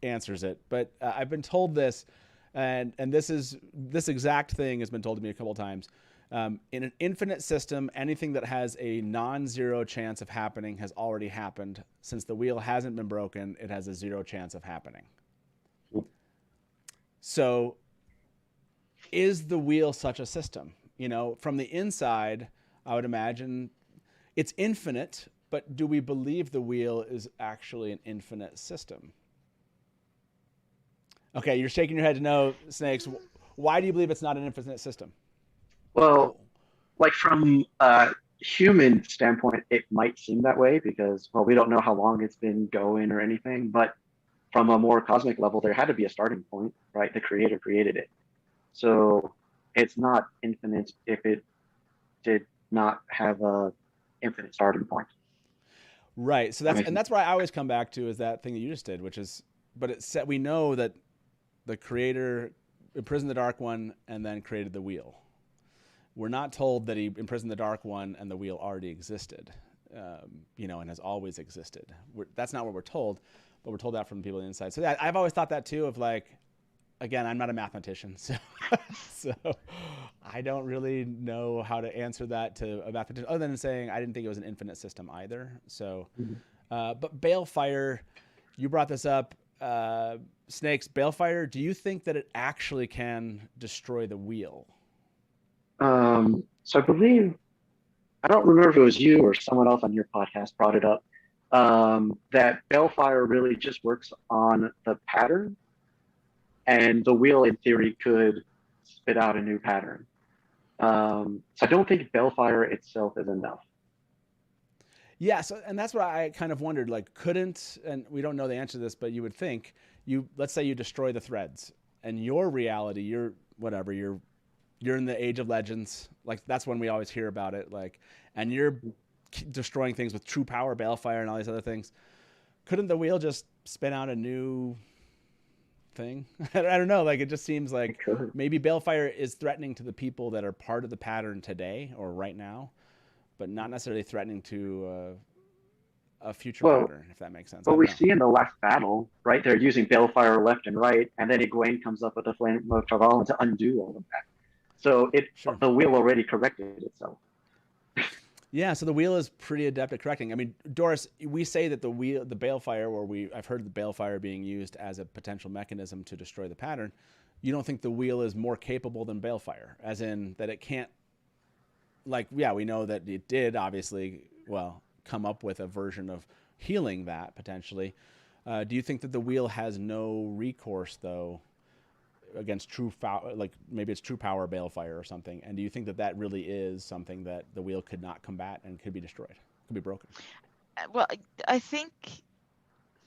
answers it. But I've been told this, and this exact thing has been told to me a couple of times. In an infinite system, anything that has a non-zero chance of happening has already happened. Since the wheel hasn't been broken, it has a 0 chance of happening. So is the wheel such a system? From the inside, I would imagine it's infinite, but do we believe the wheel is actually an infinite system? Okay, you're shaking your head no, Snakes. Why do you believe it's not an infinite system? Well, like from a human standpoint, it might seem that way because, well, we don't know how long it's been going or anything, but from a more cosmic level, there had to be a starting point, right? The creator created it. So it's not infinite if it did not have a infinite starting point. Right. So that's why I always come back to is that thing that you just did, which is, but it said we know that the creator imprisoned the Dark One and then created the wheel. We're not told that he imprisoned the Dark One and the wheel already existed, and has always existed. That's not what we're told, but we're told that from people on the inside. So I've always thought that too of like, again, I'm not a mathematician, so I don't really know how to answer that to a mathematician other than saying I didn't think it was an infinite system either. So, but balefire, you brought this up, Snakes, balefire, do you think that it actually can destroy the wheel? So I believe, I don't remember if it was you or someone else on your podcast brought it up, that balefire really just works on the pattern, and the wheel in theory could spit out a new pattern. So I don't think balefire itself is enough. Yeah, so, and that's what I kind of wondered, like and we don't know the answer to this, but you would think let's say you destroy the threads and your reality, you're in the Age of Legends, like that's when we always hear about it, like, and you're destroying things with true power, balefire, and all these other things. Couldn't the wheel just spin out a new thing? I don't know. Like, it just seems like maybe balefire is threatening to the people that are part of the pattern today or right now, but not necessarily threatening to a future pattern, if that makes sense. Well, we see in the last battle, right? They're using balefire left and right, and then Egwene comes up with the Flame of Travalen to undo all of that. So the wheel already corrected itself. Yeah, so the wheel is pretty adept at correcting. I mean, Doris, we say that the balefire, I've heard the balefire being used as a potential mechanism to destroy the pattern. you don't think the wheel is more capable than balefire, as in that it can't, like, yeah, we know that it did obviously, well, come up with a version of healing that potentially. Do you think that the wheel has no recourse though against like maybe it's true power balefire or something? And do you think that that really is something that the wheel could not combat and could be destroyed, could be broken? Well, I think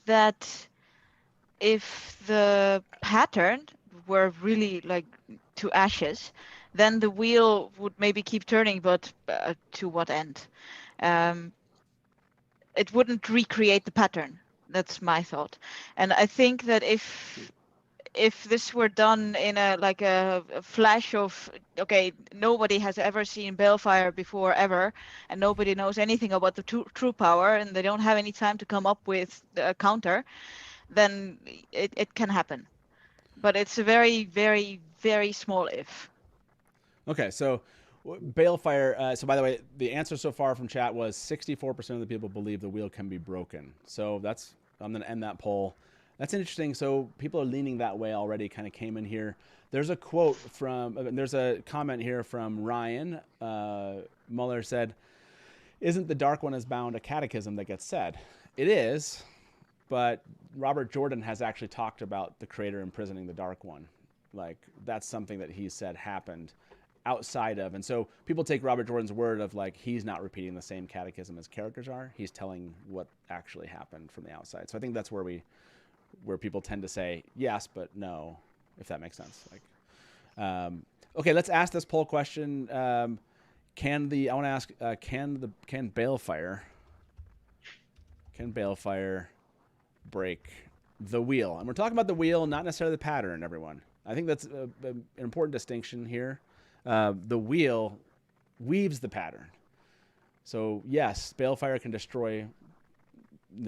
that if the pattern were really like to ashes, then the wheel would maybe keep turning, but to what end? It wouldn't recreate the pattern. That's my thought. And I think that if this were done in a flash of, okay, nobody has ever seen balefire before ever, and nobody knows anything about the true power, and they don't have any time to come up with a counter, then it can happen. But it's a very, very, very small if. Okay, so balefire. So by the way, the answer so far from chat was 64% of the people believe the wheel can be broken. So I'm going to end that poll. That's interesting. So people are leaning that way already. Kind of came in here. There's a quote there's a comment here from Ryan Muller said, "Isn't the Dark One as bound a catechism that gets said?" It is, but Robert Jordan has actually talked about the Creator imprisoning the Dark One. Like, that's something that he said happened outside of. And so people take Robert Jordan's word of, like, he's not repeating the same catechism as characters are. He's telling what actually happened from the outside. So I think that's where people tend to say yes, but no, if that makes sense. Like, okay, let's ask this poll question. Can balefire break the wheel? And we're talking about the wheel, not necessarily the pattern, everyone. I think that's an important distinction here. The wheel weaves the pattern. So yes, balefire can destroy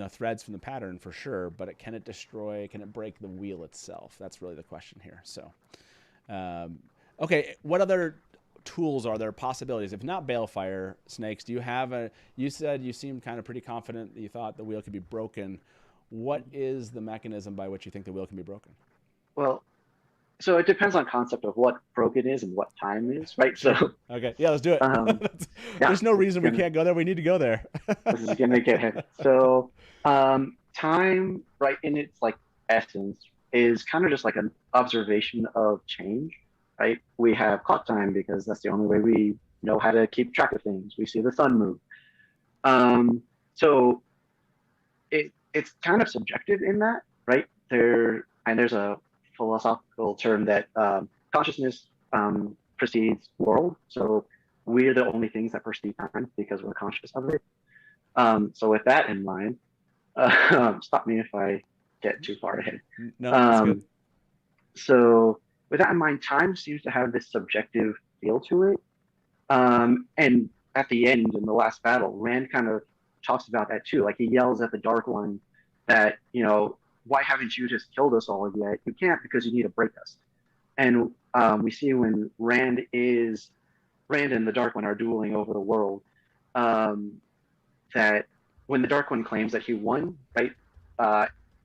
threads from the pattern for sure, but can it break the wheel itself? That's really the question here. So, okay, what other tools are there, possibilities? If not balefire, Snakes, you said you seemed kind of pretty confident that you thought the wheel could be broken. What is the mechanism by which you think the wheel can be broken? Well, so it depends on concept of what broken is and what time is, right? Sure. So okay, yeah, let's do it. There's no reason we can't go there. We need to go there. This is gonna get heavy. So time, right, in its like essence, is kind of just like an observation of change, right? We have clock time because that's the only way we know how to keep track of things. We see the sun move. So it's kind of subjective in that, right? There's a philosophical term that consciousness precedes world. So we're the only things that perceive time because we're conscious of it. So with that in mind, stop me if I get too far ahead. No, that's good. So with that in mind, time seems to have this subjective feel to it. And at the end, in the last battle, Rand kind of talks about that too. Like, he yells at the Dark One that, why haven't you just killed us all yet? You can't, because you need to break us. And we see when Rand and the Dark One are dueling over the world, that when the Dark One claims that he won, right,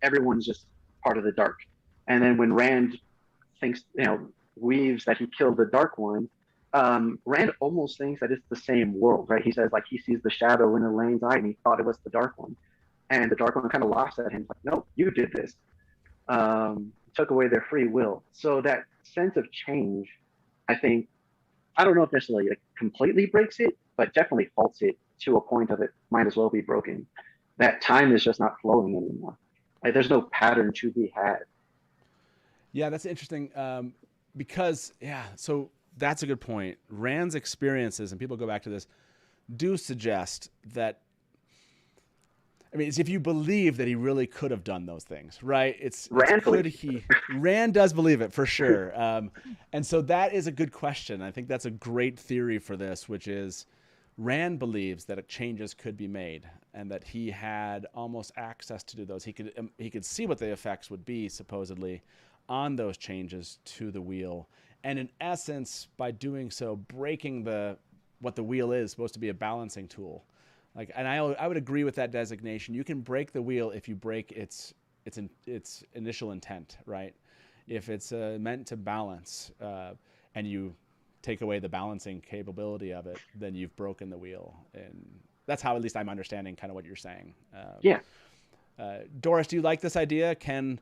everyone's just part of the dark. And then when Rand thinks, weaves that he killed the Dark One, Rand almost thinks that it's the same world, right? He says, like, he sees the shadow in Elaine's eye and he thought it was the Dark One. And the Dark One kind of laughs at him, like, no, you did this. Took away their free will. So that sense of change, I think, I don't know if necessarily it completely breaks it, but definitely halts it to a point of it might as well be broken. That time is just not flowing anymore. Like, there's no pattern to be had. Yeah, that's interesting. Because, so that's a good point. Rand's experiences, and people go back to this, do suggest that, if you believe that he really could have done those things, right? Rand does believe it for sure. And so that is a good question. I think that's a great theory for this, which is Rand believes that changes could be made and that he had almost access to do those. He could see what the effects would be, supposedly, on those changes to the wheel. And in essence, by doing so, breaking what the wheel is supposed to be a balancing tool. And I would agree with that designation. You can break the wheel if you break its initial intent, right? if it's meant to balance, and you take away the balancing capability of it, then you've broken the wheel. And that's how at least I'm understanding kind of what you're saying. Yeah. Doris, do you like this idea? Can,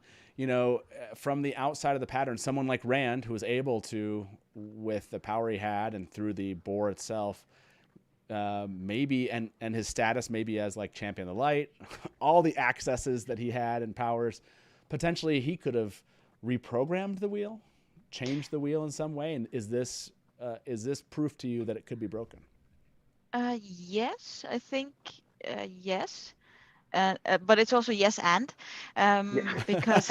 from the outside of the pattern, someone like Rand, who was able to, with the power he had and through the bore itself, maybe, and his status maybe as like champion of the light, all the accesses that he had and powers, potentially he could have reprogrammed the wheel, changed the wheel in some way. And is this proof to you that it could be broken? Yes, I think yes. But it's also yes and because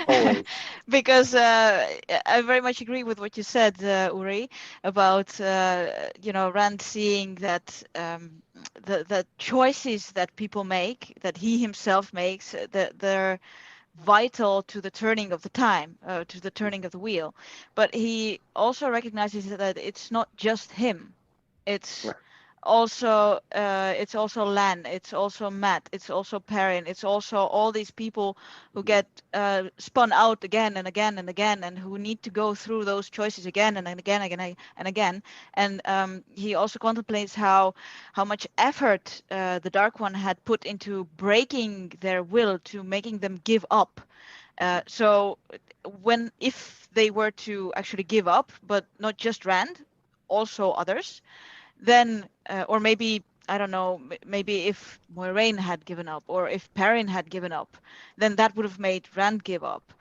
Always. because I very much agree with what you said, Uri, about Rand seeing that the choices that people make, that he himself makes, that they're vital to the turning of the time, to the turning of the wheel. But he also recognizes that it's not just him. It's Right. also Lan, it's also Matt, it's also Perrin, it's also all these people who get spun out again and again and again, and who need to go through those choices again and again and again. And he also contemplates how much effort the Dark One had put into breaking their will, to making them give up. So if they were to actually give up, but not just Rand, also others, then or maybe, I don't know, maybe if Moiraine had given up, or if Perrin had given up, then that would have made Rand give up.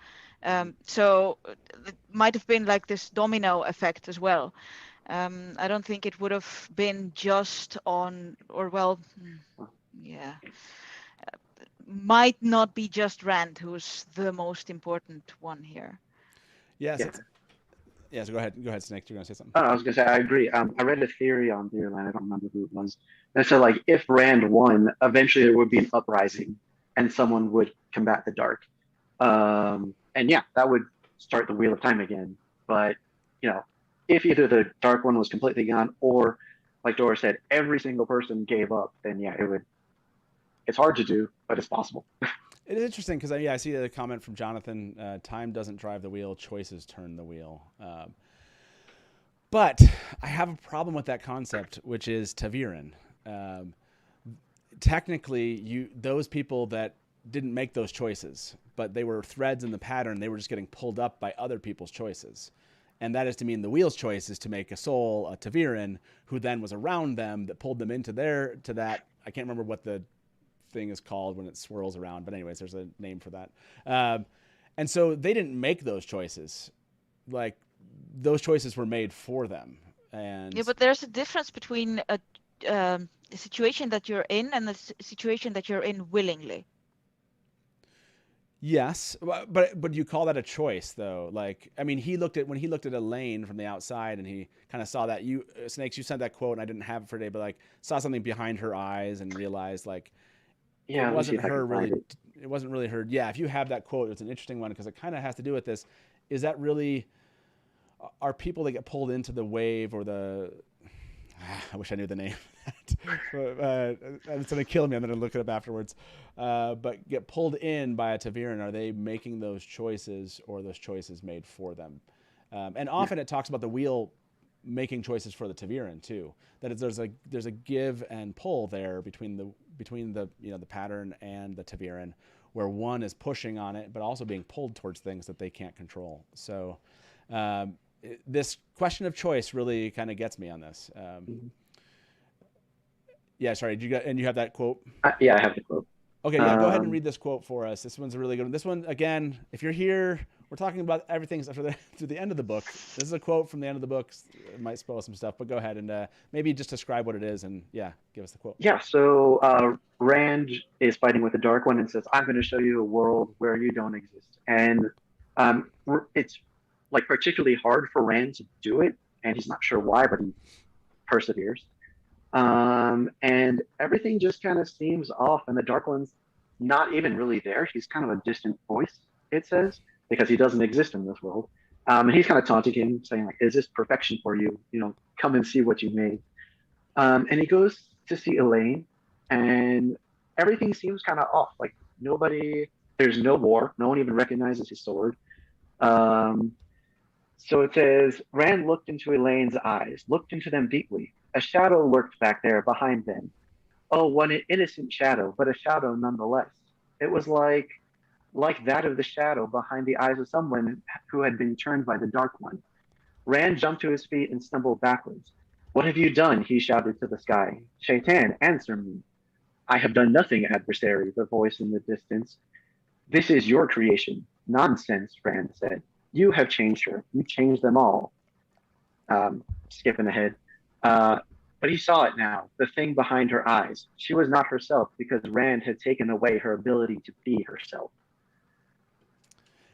So it might have been like this domino effect as well. I don't think it would have been just on, or well, yeah, might not be just Rand who's the most important one here. Yes. Yeah. Yes. Go ahead, Snake. You're gonna say something. I was gonna say I agree. I read a theory on Theoryland. I don't remember who it was. That said, like, if Rand won, eventually there would be an uprising, and someone would combat the dark. And yeah, that would start the Wheel of Time again. But if either the Dark One was completely gone, or like Dora said, every single person gave up, then yeah, it would. It's hard to do, but it's possible. It is interesting because I see a comment from Jonathan. Time doesn't drive the wheel; choices turn the wheel. But I have a problem with that concept, which is ta'veren. Technically, those people that didn't make those choices, but they were threads in the pattern. They were just getting pulled up by other people's choices, and that is to mean the wheel's choice is to make a soul, a ta'veren, who then was around them that pulled them into that. I can't remember what the thing is called when it swirls around, but anyways, there's a name for that. And so they didn't make those choices. Like, those choices were made for them. And yeah, but there's a difference between the situation that you're in and the situation that you're in willingly. Yes, but you call that a choice, though? Like, I mean, when he looked at Elaine from the outside, and he kind of saw that Snakes, you sent that quote, and I didn't have it for today, but like saw something behind her eyes and realized like, Yeah, it wasn't her really. It. It wasn't really her. Yeah, if you have that quote, it's an interesting one because it kind of has to do with this. Is that really? Are people that get pulled into the wave or the? I wish I knew the name. It's gonna kill me. I'm gonna look it up afterwards. But get pulled in by a ta'veren. Are they making those choices, or those choices made for them? And often it talks about the wheel making choices for the ta'veren too. That is, there's a give and pull there between the the pattern and the ta'veren, where one is pushing on it, but also being pulled towards things that they can't control. So this question of choice really kind of gets me on this. Yeah, sorry. You have that quote? Yeah, I have the quote. Okay, yeah, go ahead and read this quote for us. This one's a really good one. This one, again, if you're here, we're talking about everything to the end of the book. This is a quote from the end of the book. It might spoil some stuff, but go ahead and maybe just describe what it is and, yeah, give us the quote. Yeah, so Rand is fighting with the Dark One and says, I'm going to show you a world where you don't exist. And it's like particularly hard for Rand to do it, and he's not sure why, but he perseveres. And everything just kind of seems off, and the Dark One's not even really there. He's kind of a distant voice, it says, because he doesn't exist in this world. And he's kind of taunting him, saying, like, is this perfection for you? Come and see what you made. And he goes to see Elaine, and everything seems kind of off. Like, nobody There's no war. No one even recognizes his sword. Um, so it says, Rand looked into Elaine's eyes, looked into them deeply. A shadow lurked back there behind them. Oh, what an innocent shadow, but a shadow nonetheless. It was like that of the shadow behind the eyes of someone who had been turned by the Dark One. Rand jumped to his feet and stumbled backwards. What have you done? He shouted to the sky. Shaitan, answer me. I have done nothing, adversary, the voice in the distance. This is your creation. Nonsense, Rand said. You have changed her. You changed them all. Skipping ahead. But he saw it now, the thing behind her eyes. She was not herself because Rand had taken away her ability to be herself.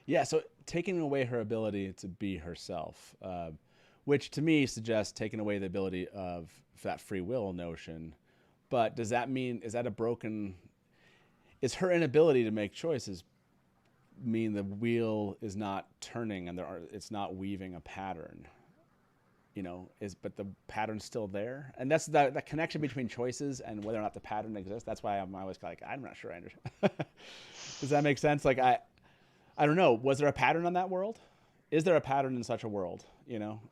Yeah, so taking away her ability to be herself, which to me suggests taking away the ability of that free will notion. But does that mean, is her inability to make choices mean the wheel is not turning and it's not weaving a pattern? But the pattern's still there, and that's the connection between choices and whether or not the pattern exists. That's why I'm always like, I'm not sure I understand. Does that make sense? Like, I don't know. Was there a pattern on that world? Is there a pattern in such a world?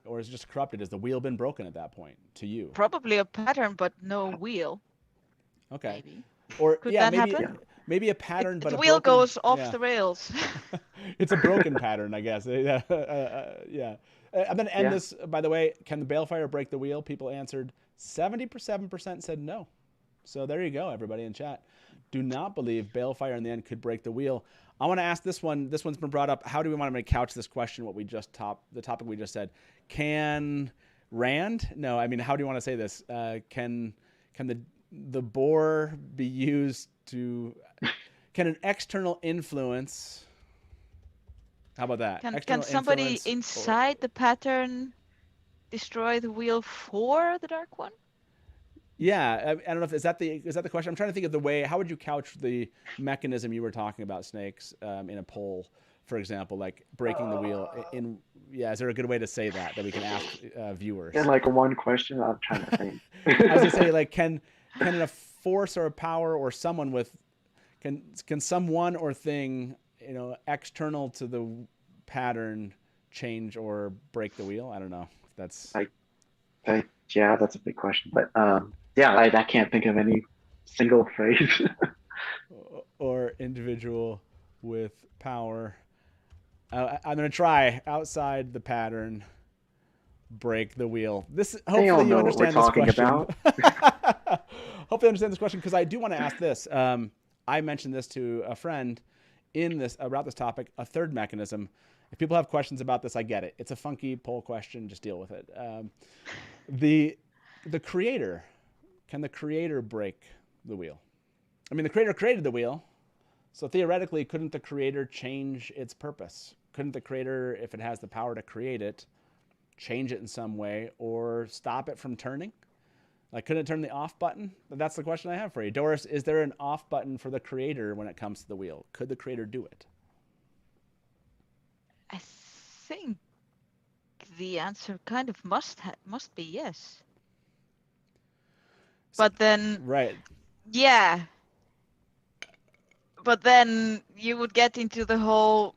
Or is it just corrupted? Has the wheel been broken at that point to you? Probably a pattern, but no wheel. Okay. Maybe. Or Could that happen? Maybe a pattern, but the a wheel broken, goes off the rails. It's a broken pattern, I guess. Yeah. I'm going to end this, by the way. Can the balefire break the wheel? People answered 77% said no. So there you go, everybody in chat. Do not believe balefire in the end could break the wheel. I want to ask this one. This one's been brought up. How do we want to couch this question? The topic we just said. Can Rand? No, I mean, how do you want to say this? Can the boar be used to? Can an external influence? How about that? Can somebody inside the pattern destroy the wheel for the Dark One? Yeah, I don't know if is that the question. I'm trying to think of the way. How would you couch the mechanism you were talking about, Snakes, in a poll, for example, like breaking the wheel? Is there a good way to say that we can ask viewers? In like one question, I'm trying to think. I was gonna say, like, can a force or a power or someone with can someone or thing external to the pattern change or break the wheel? I don't know. That's yeah, that's a big question, but I can't think of any single phrase. or individual with power. I'm going to try outside the pattern, break the wheel. Hopefully you understand this question. Hopefully you understand this question, because I do want to ask this. I mentioned this to a friend about this topic, a third mechanism. If people have questions about this, I get it. It's a funky poll question. Just deal with it. The creator, can the creator break the wheel? I mean, the creator created the wheel, so theoretically, couldn't the creator change its purpose? Couldn't the creator, if it has the power to create it, change it in some way or stop it from turning? Like, couldn't it turn the off button? That's the question I have for you. Doris, is there an off button for the creator when it comes to the wheel? Could the creator do it? I think the answer kind of must be yes. But then, right. Yeah. But then you would get into the whole,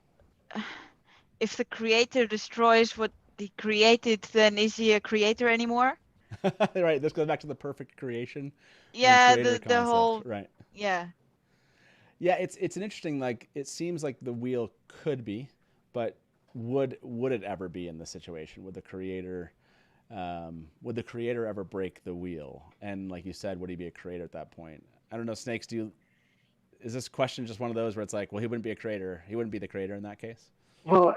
if the creator destroys what he created, then is he a creator anymore? Right. This goes back to the perfect creation. Yeah, the whole, right. Yeah. Yeah, it's an interesting, like, it seems like the wheel could be, but would it ever be in this situation? Would the creator ever break the wheel? And like you said, would he be a creator at that point? I don't know, Snakes, is this question just one of those where it's like, well, he wouldn't be a creator. He wouldn't be the creator in that case? Well,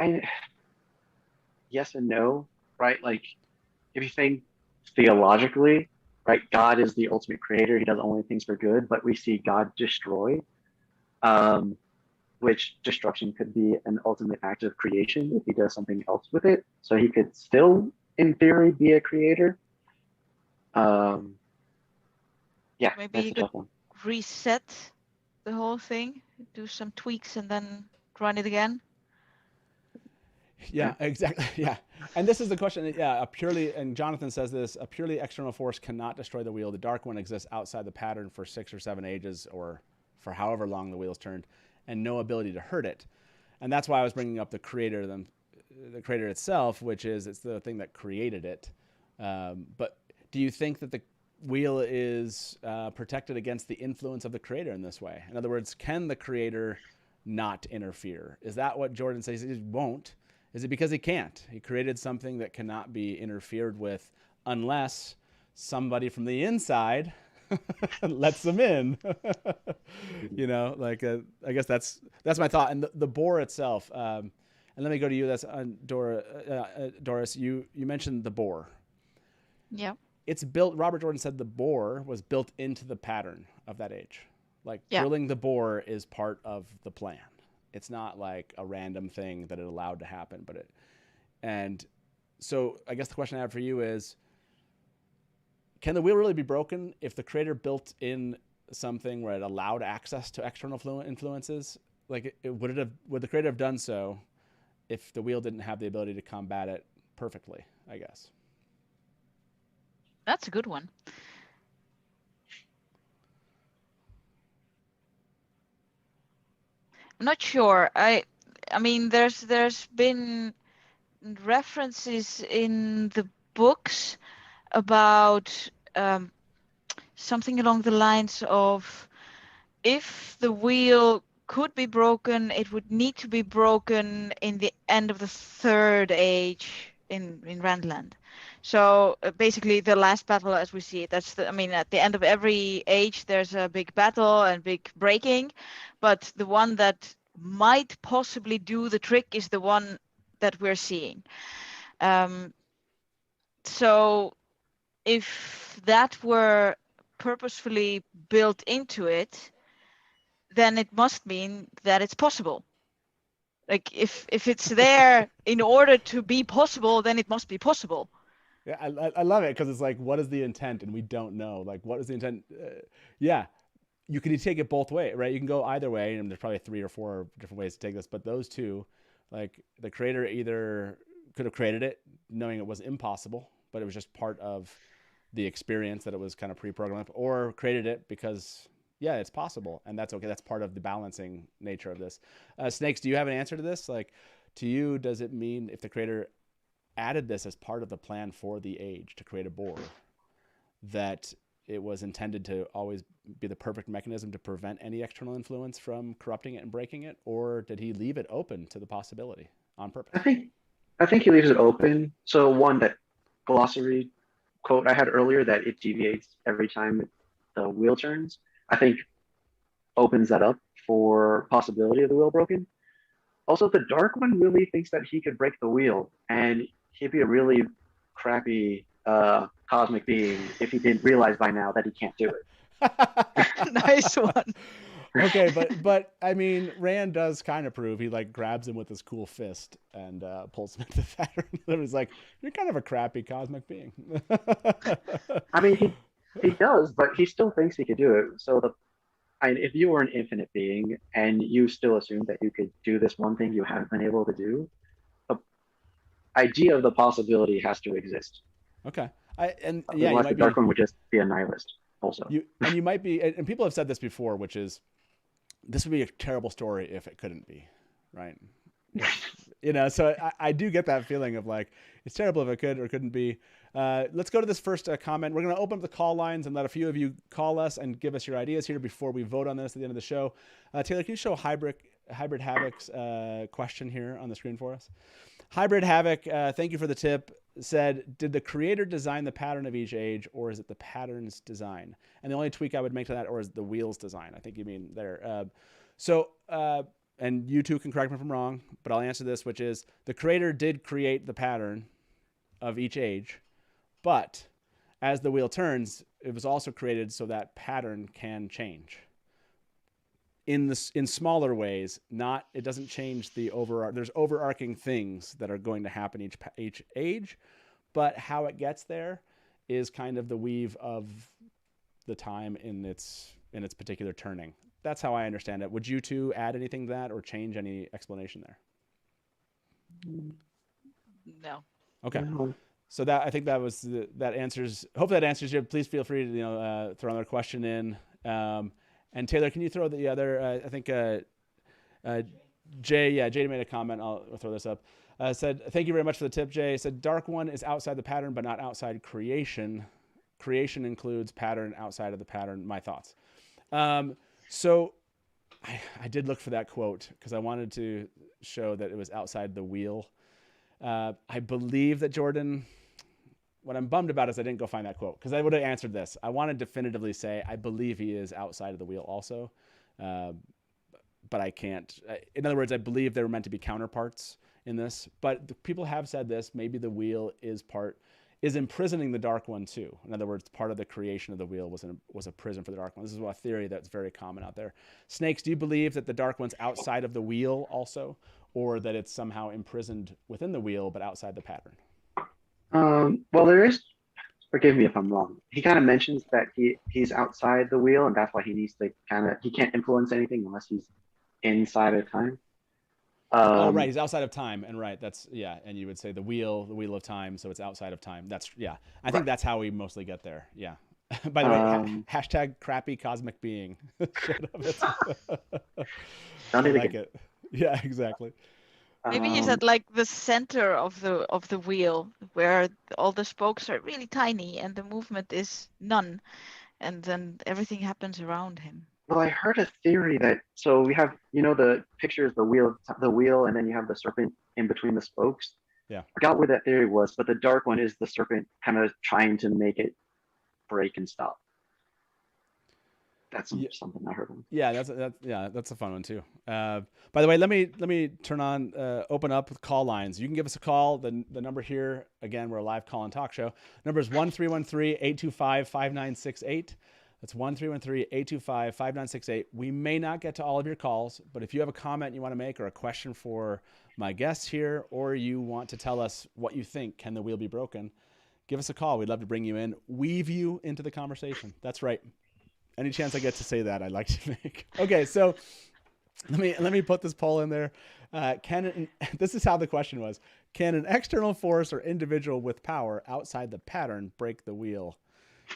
yes and no, right? Like, if you think theologically, right, God is the ultimate creator. He does only things for good, but we see God destroy, which destruction could be an ultimate act of creation if he does something else with it. So he could still, in theory, be a creator. Maybe he could reset the whole thing, do some tweaks, and then run it again. Yeah, exactly. Yeah. And this is the question. Yeah, and Jonathan says this, a purely external force cannot destroy the wheel. The Dark One exists outside the pattern for 6 or 7 ages, or for however long the wheel's turned. and no ability to hurt it. And that's why I was bringing up the creator itself, which is it's the thing that created it. But do you think that the wheel is protected against the influence of the creator in this way? In other words, can the creator not interfere? Is that what Jordan says he won't? Is it because he can't? He created something that cannot be interfered with unless somebody from the inside lets them in. You know, like I guess that's my thought. And the bore itself. And let me go to you. That's Doris. You mentioned the bore. Yeah. It's built. Robert Jordan said the bore was built into the pattern of that age. Like drilling the bore is part of the plan. It's not like a random thing that it allowed to happen, and so I guess the question I have for you is, can the wheel really be broken if the creator built in something where it allowed access to external influences? Like, would the creator have done so if the wheel didn't have the ability to combat it perfectly, I guess? That's a good one. I'm not sure. I mean, there's been references in the books about something along the lines of, if the wheel could be broken, it would need to be broken in the end of the third age in Randland. So basically the last battle as we see it, at the end of every age there's a big battle and big breaking, but the one that might possibly do the trick is the one that we're seeing. So if that were purposefully built into it, then it must mean that it's possible. Like if it's there in order to be possible, then it must be possible. Yeah, I love it because it's like, what is the intent? And we don't know. Like, what is the intent? Yeah, you can take it both ways, right? You can go either way, and there's probably 3 or 4 different ways to take this. But those two, like the creator either could have created it knowing it was impossible, but it was just part of the experience that it was kind of pre-programmed, or created it because, yeah, it's possible. And that's okay. That's part of the balancing nature of this. Snakes, do you have an answer to this? Like, to you, does it mean if the creator added this as part of the plan for the age to create a bore, that it was intended to always be the perfect mechanism to prevent any external influence from corrupting it and breaking it? Or did he leave it open to the possibility on purpose? I think he leaves it open. So one, that glossary quote I had earlier, that it deviates every time the wheel turns, I think opens that up for possibility of the wheel broken. Also, the Dark One really thinks that he could break the wheel, and he'd be a really crappy cosmic being if he didn't realize by now that he can't do it. Nice one. Okay, but I mean, Rand does kind of prove, he like grabs him with his cool fist and pulls him into the pattern. It was like, you're kind of a crappy cosmic being. I mean, he does, but he still thinks he could do it. So if you were an infinite being and you still assume that you could do this one thing you haven't been able to do, the idea of the possibility has to exist. Okay. Otherwise, the Dark One would just be a nihilist. Also, you might be, and people have said this before, which is, this would be a terrible story if it couldn't be, right? You know, so I do get that feeling of like, it's terrible if it could or couldn't be. Let's go to this first comment. We're going to open up the call lines and let a few of you call us and give us your ideas here before we vote on this at the end of the show. Taylor, can you show Hybrid Havoc's question here on the screen for us? Hybrid Havoc, thank you for the tip, said, did the creator design the pattern of each age, or is it the pattern's design? And the only tweak I would make to that, or is the wheel's design? I think you mean there. And you two can correct me if I'm wrong, but I'll answer this, which is the creator did create the pattern of each age, but as the wheel turns, it was also created so that pattern can change in smaller ways. It doesn't change the there's overarching things that are going to happen each age, but how it gets there is kind of the weave of the time in its particular turning. That's how I understand it. Would you two add anything to that or change any explanation there? No. Okay. So I think that was that answers. Hopefully that answers you. Please feel free to throw another question in. And Taylor, can you throw the other? I think Jay made a comment. I'll throw this up. Said, thank you very much for the tip, Jay. Said, Dark One is outside the pattern, but not outside creation. Creation includes pattern outside of the pattern. My thoughts. So I did look for that quote because I wanted to show that it was outside the wheel. I believe that Jordan, what I'm bummed about is I didn't go find that quote because I would have answered this. I want to definitively say I believe he is outside of the wheel also. But I can't. In other words, I believe they were meant to be counterparts in this. But people have said this. Maybe the wheel is imprisoning the Dark One too. In other words, part of the creation of the wheel was a prison for the Dark One. This is a theory that's very common out there. Snakes, do you believe that the Dark One's outside of the wheel also, or that it's somehow imprisoned within the wheel but outside the pattern? Well, there is. Forgive me if I'm wrong. He kind of mentions that he's outside the wheel, and that's why he needs to he can't influence anything unless he's inside of time. Right, he's outside of time, and right, that's and you would say the wheel of time, so it's outside of time. That's I think that's how we mostly get there. Yeah. By the way, hashtag crappy cosmic being. Don't I even like it. Yeah, exactly. Maybe he's at like the center of the wheel where all the spokes are really tiny and the movement is none, and then everything happens around him. Well, I heard a theory that we have the picture is the wheel, and then you have the serpent in between the spokes. Yeah. I forgot what that theory was, but the Dark One is the serpent kind of trying to make it break and stop. That's something I heard. Yeah, that's a fun one too. By the way, let me turn on open up with call lines. You can give us a call. The number here again, we're a live call and talk show. Number is 1-313-825-5968. That's 1-313-825-5968. We may not get to all of your calls, but if you have a comment you want to make or a question for my guests here, or you want to tell us what you think, can the wheel be broken? Give us a call. We'd love to bring you in, weave you into the conversation. That's right. Any chance I get to say that, I'd like to make. Okay, so let me put this poll in there. This is how the question was. Can an external force or individual with power outside the pattern break the wheel?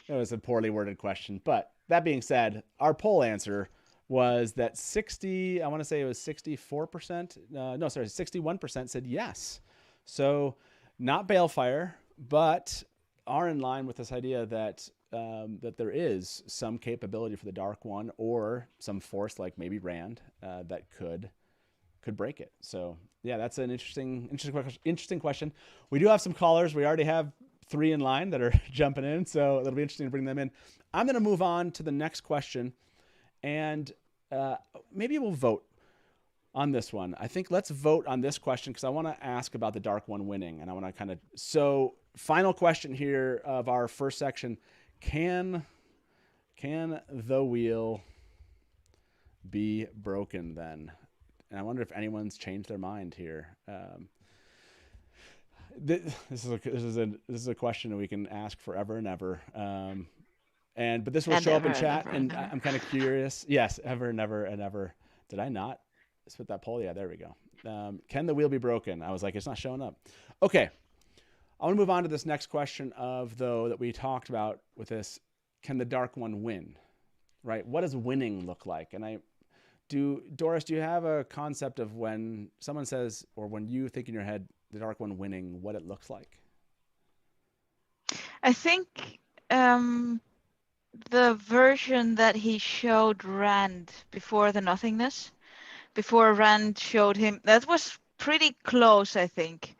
It was a poorly worded question. But that being said, our poll answer was that 61% said yes. So not balefire, but are in line with this idea that that there is some capability for the Dark One or some force like maybe Rand that could break it. So yeah, that's an interesting question. We do have some callers. We already have 3 in line that are jumping in, so it'll be interesting to bring them in. I'm going to move on to the next question, and maybe we'll vote on this one. I think let's vote on this question because I want to ask about the Dark One winning, and I want to so final question here of our first section. Can the wheel be broken then? And I wonder if anyone's changed their mind here. This is a question that we can ask forever and ever. But this will show up in chat, and I'm kind of curious. Yes, ever and ever and ever. Did I not spit that poll? Yeah, there we go. Can the wheel be broken? I was like, it's not showing up. Okay. I want to move on to this next question that we talked about with this. Can the Dark One win? Right? What does winning look like? And Doris, do you have a concept of when someone says, or when you think in your head, the Dark One winning, what it looks like? I think the version that he showed Rand before the nothingness, before Rand showed him, that was pretty close, I think.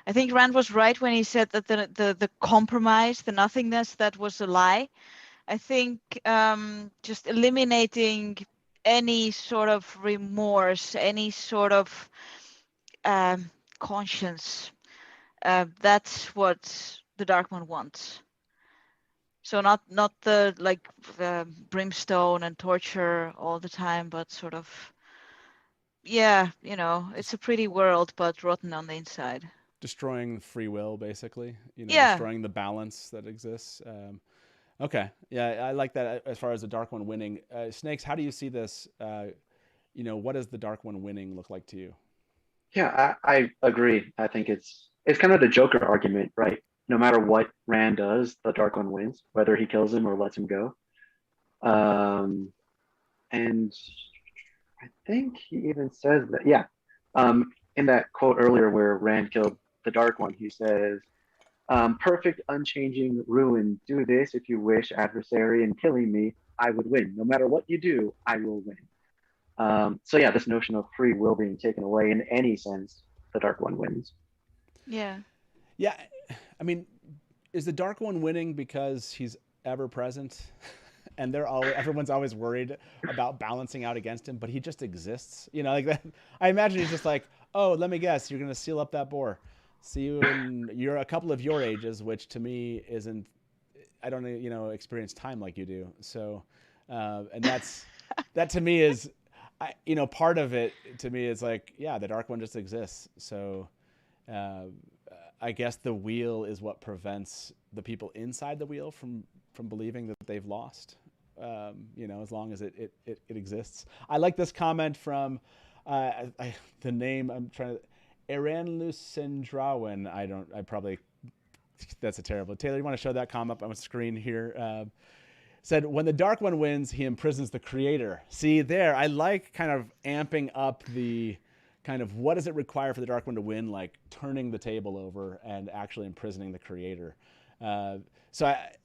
I think Rand was right when he said that the compromise, the nothingness, that was a lie. I think just eliminating any sort of remorse, any sort of conscience, that's what the Dark One wants. So not the brimstone and torture all the time, but sort of, it's a pretty world, but rotten on the inside. Destroying free will, basically. Destroying the balance that exists. Okay. Yeah, I like that as far as the Dark One winning. Snakes, how do you see this? What does the Dark One winning look like to you? Yeah, I agree. I think it's kind of the Joker argument, right? No matter what Rand does, the Dark One wins, whether he kills him or lets him go. And I think he even says that. Yeah, in that quote earlier where Rand killed the Dark One, he says, "Perfect, unchanging ruin. Do this if you wish, adversary, and killing me, I would win. No matter what you do, I will win." So yeah, this notion of free will being taken away in any sense, the Dark One wins. Yeah. Yeah, I mean, is the Dark One winning because he's ever present, and everyone's always worried about balancing out against him, but he just exists, you know, like that. I imagine he's just like, oh, let me guess, you're gonna seal up that bore. See you in you're a couple of your ages, which to me isn't. I don't experience time like you do. So, and that to me is, part of it to me is like, yeah, the Dark One just exists. So. I guess the wheel is what prevents the people inside the wheel from believing that they've lost. As long as it exists. I like this comment from the name I'm trying to Eran Lucendrawen. I probably that's a terrible. Taylor, you want to show that comment up on the screen here? Said, when the Dark One wins, he imprisons the creator. See there, I like kind of amping up the kind of what does it require for the Dark One to win, like turning the table over and actually imprisoning the creator.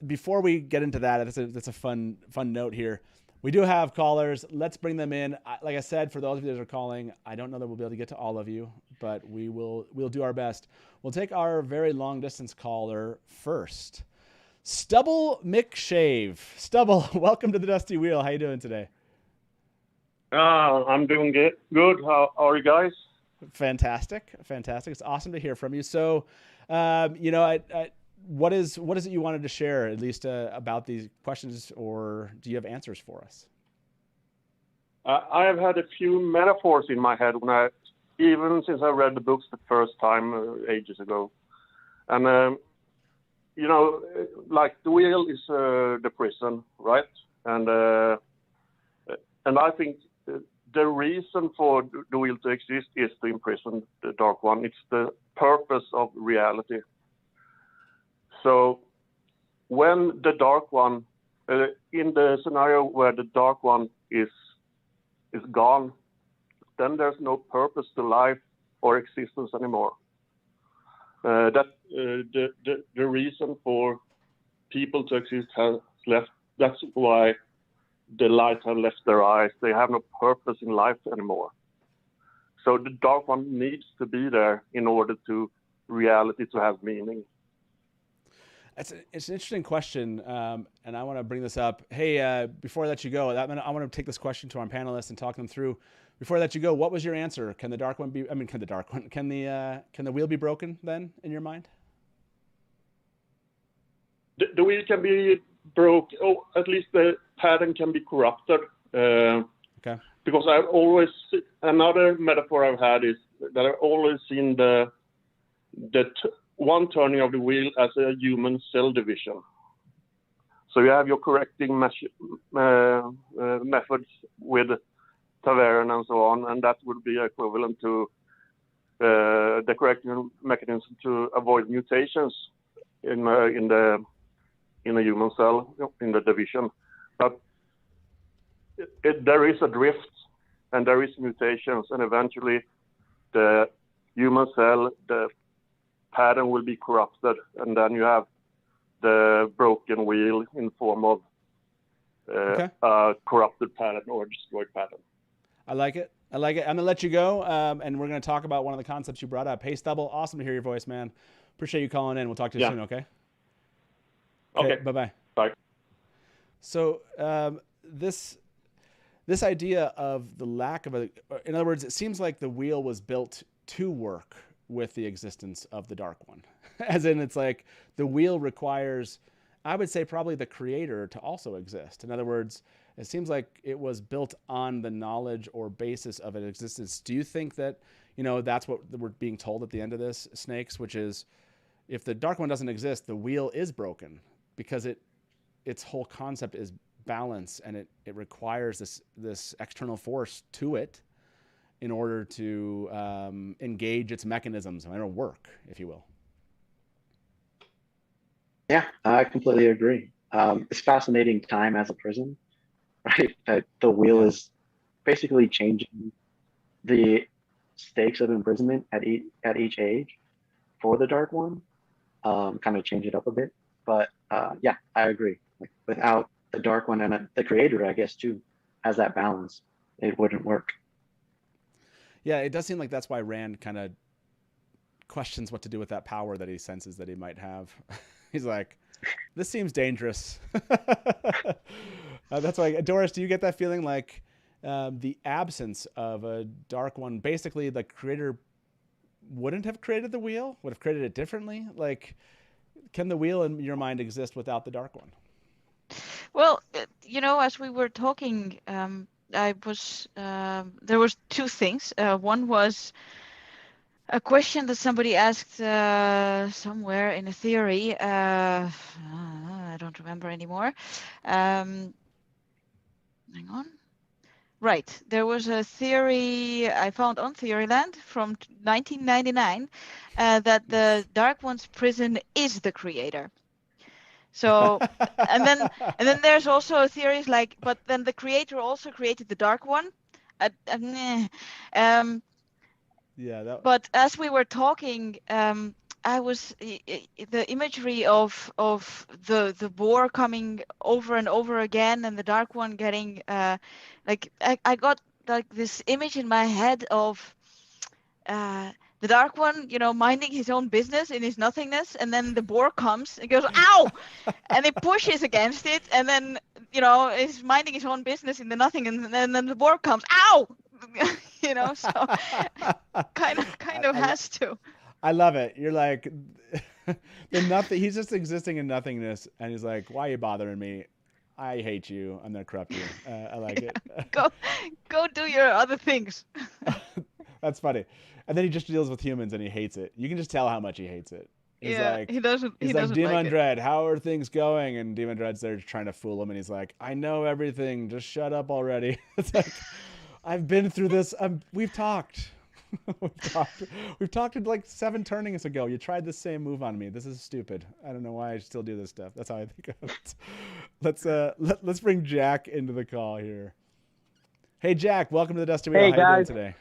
Before we get into that, that's a fun note here. We do have callers. Let's bring them in. Like I said, for those of you that are calling, I don't know that we'll be able to get to all of you, but we'll do our best. We'll take our very long distance caller first. Stubble McShave. Stubble, welcome to the Dusty Wheel. How you doing today? I'm doing good. How are you guys? Fantastic. It's awesome to hear from you. So, what is it you wanted to share, at least about these questions, or do you have answers for us? I have had a few metaphors in my head even since I read the books the first time ages ago, and like the wheel is the prison, right? And I think the reason for the wheel to exist is to imprison the Dark One. It's the purpose of reality. So when the Dark One, in the scenario where the Dark One is gone, then there's no purpose to life or existence anymore. The reason for people to exist has left. That's why the light have left their eyes. They have no purpose in life anymore. So the Dark One needs to be there in order to reality to have meaning. It's an interesting question, and I want to bring this up. Hey, before I let you go, I want to take this question to our panelists and talk them through. Before I let you go, what was your answer? Can the Dark One be? Can the Dark One? Can the wheel be broken then, in your mind? The wheel can be broke. Oh, at least the pattern can be corrupted. Okay. Because another metaphor I've had is that I've always seen the one turning of the wheel as a human cell division. So you have your correcting methods with Tavern and so on, and that would be equivalent to the correcting mechanism to avoid mutations in a human cell in the division. But there is a drift and there is mutations, and eventually the human cell, the pattern will be corrupted, and then you have the broken wheel in form of a corrupted pattern or destroyed pattern. I like it. I'm going to let you go, and we're going to talk about one of the concepts you brought up. Hey, Stubble, awesome to hear your voice, man. Appreciate you calling in. We'll talk to you soon, okay? Okay. Bye-bye. Bye. So this idea of the lack of in other words, it seems like the wheel was built to work with the existence of the Dark One. As in, it's like the wheel requires, I would say, probably the creator to also exist. In other words, it seems like it was built on the knowledge or basis of its existence. Do you think that, that's what we're being told at the end of this, Snakes, which is if the Dark One doesn't exist, the wheel is broken because its whole concept is balance, and it requires this external force to it in order to engage its mechanisms and it'll work, if you will. Yeah, I completely agree. It's fascinating time as a prison, right? The wheel is basically changing the stakes of imprisonment at each age for the Dark One, kind of change it up a bit. But yeah, I agree. Like without the Dark One and the Creator, I guess too, has that balance, it wouldn't work. Yeah, it does seem like that's why Rand kind of questions what to do with that power that he senses that he might have. He's like, this seems dangerous. That's why, Doris, do you get that feeling like the absence of a Dark One, basically the Creator wouldn't have created the wheel, would have created it differently? Like, can the wheel in your mind exist without the Dark One? Well, as we were talking, there was two things. One was a question that somebody asked somewhere in a theory. I don't remember anymore. Hang on. Right. There was a theory I found on Theoryland from 1999 that the Dark One's prison is the Creator. So, and then there's also theories like, but then the Creator also created the Dark One. Yeah. But as we were talking, I was the imagery of the war coming over and over again, and the Dark One getting like I got like this image in my head of the Dark One, minding his own business in his nothingness, and then the boar comes and goes, "Ow!" and he pushes against it, and then is minding his own business in the nothing, and then the boar comes, "Ow!" So kind of has to. I love it. You're like the nothing. He's just existing in nothingness, and he's like, "Why are you bothering me? I hate you. I'm gonna corrupt you." I like it. Go do your other things. That's funny. And then he just deals with humans, and he hates it. You can just tell how much he hates it. He's like, he doesn't. He's he like, doesn't Demon like Dread, how are things going? And Demon Dread's there trying to fool him, and he's like, I know everything. Just shut up already. It's like, I've been through this. We've talked. We've talked like 7 turnings ago. You tried the same move on me. This is stupid. I don't know why I still do this stuff. That's how I think of it. Let's bring Jack into the call here. Hey Jack, welcome to the Dusty Wheel. Hey, how guys. you doing today?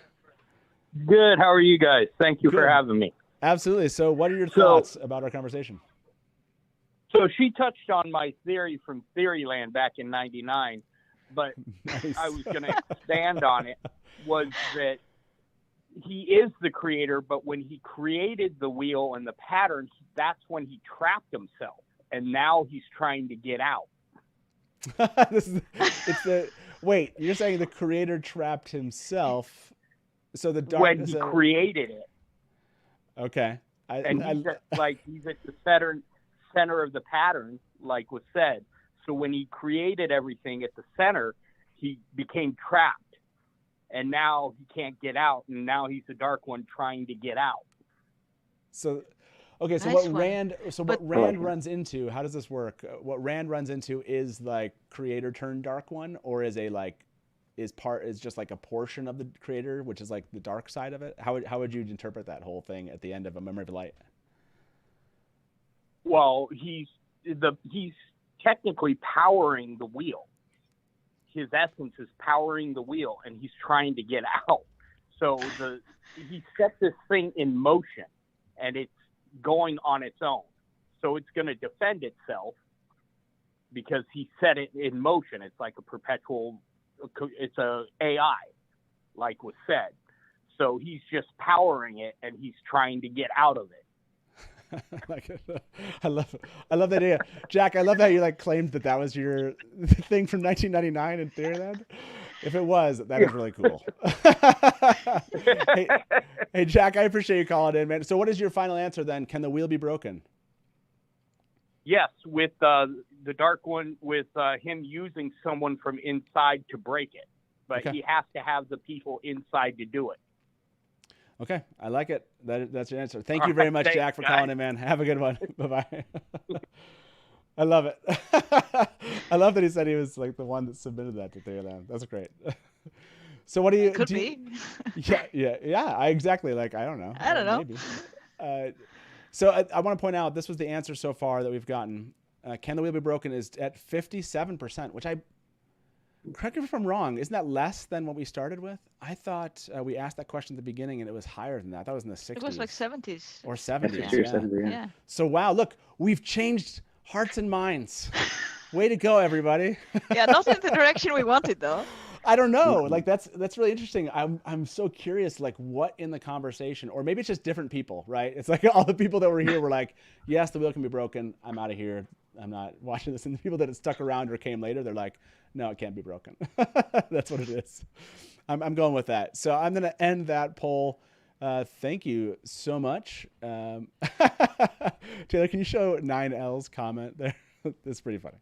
Good. How are you guys? Thank you Good. for having me. Absolutely. So what are your thoughts about our conversation? So she touched on my theory from Theoryland back in '99, but Nice. I was going to expand on it, was that he is the creator, but when he created the wheel and the patterns, that's when he trapped himself, and now he's trying to get out. Wait, you're saying the creator trapped himself? So the dark When he created it. Okay. He's at the center of the pattern, like was said. So when he created everything at the center, he became trapped. And now he can't get out. And now he's the Dark One trying to get out. So, okay. So Nice what Rand runs into, how does this work? What Rand runs into is like creator turned Dark One, or is just like a portion of the creator, which is like the dark side of it? How would you interpret that whole thing at the end of A Memory of Light? Well, he's technically powering the wheel. His essence is powering the wheel, and he's trying to get out. So he set this thing in motion, and it's going on its own. So it's going to defend itself because he set it in motion. It's like a perpetual. It's a AI, like was said. So he's just powering it, and he's trying to get out of it. I love that idea, Jack. I love how you claimed that was your thing from 1999 in Theoryland. If it was, that is really cool. Hey, Jack, I appreciate you calling in, man. So, what is your final answer then? Can the wheel be broken? Yes, with the Dark One, with him using someone from inside to break it, but he has to have the people inside to do it. Okay, I like it. That's your answer. Thank you very much, Jack, for calling in, man. Have a good one. Bye-bye. I love it. I love that he said he was the one that submitted that to Theoryland. That's great. So what do you... Could be. Yeah, exactly. I don't know. I don't know. Maybe. So I want to point out, this was the answer so far that we've gotten. Can the wheel be broken is at 57%, which correct me if I'm wrong, isn't that less than what we started with? I thought we asked that question at the beginning and it was higher than that. That was in the 60s. It was like 70s. Or Yeah, 70s, 60 or yeah. 70, yeah. Yeah. So, wow, look, we've changed hearts and minds. Way to go, everybody. Yeah, not in the direction we wanted though. I don't know. Like that's really interesting. I'm so curious, like what in the conversation, or maybe it's just different people, right? It's like all the people that were here were like, yes, the wheel can be broken. I'm out of here. I'm not watching this. And the people that had stuck around or came later, they're like, no, it can't be broken. That's what it is. I'm going with that. So I'm going to end that poll. Thank you so much. Taylor, can you show 9L's comment there? That's pretty funny.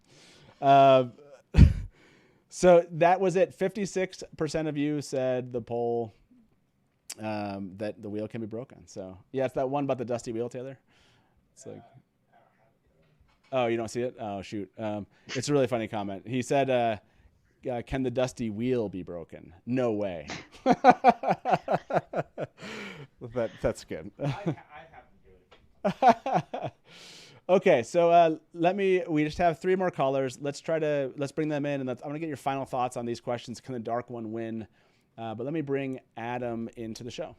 So that was it. 56% of you said the poll that the wheel can be broken. So yeah, it's that one about the dusty wheel, Taylor. It's like, oh, you don't see it? Oh, shoot. It's a really funny comment. He said, can the dusty wheel be broken? No way. That's good. Okay, so we just have 3 more callers. Let's bring them in, and I'm gonna get your final thoughts on these questions. Can the dark one win? But let me bring Adam into the show.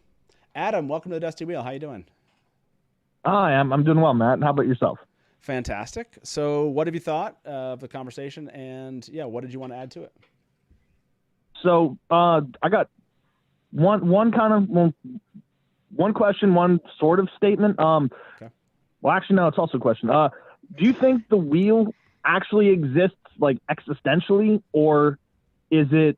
Adam, welcome to the Dusty Wheel. How you doing? Hi, I'm doing well, Matt. How about yourself? Fantastic. So what have you thought of the conversation, and yeah, what did you want to add to it? So I got one question, one sort of statement. Okay. Well, actually, no, it's also a question. Do you think the wheel actually exists, like, existentially, or is it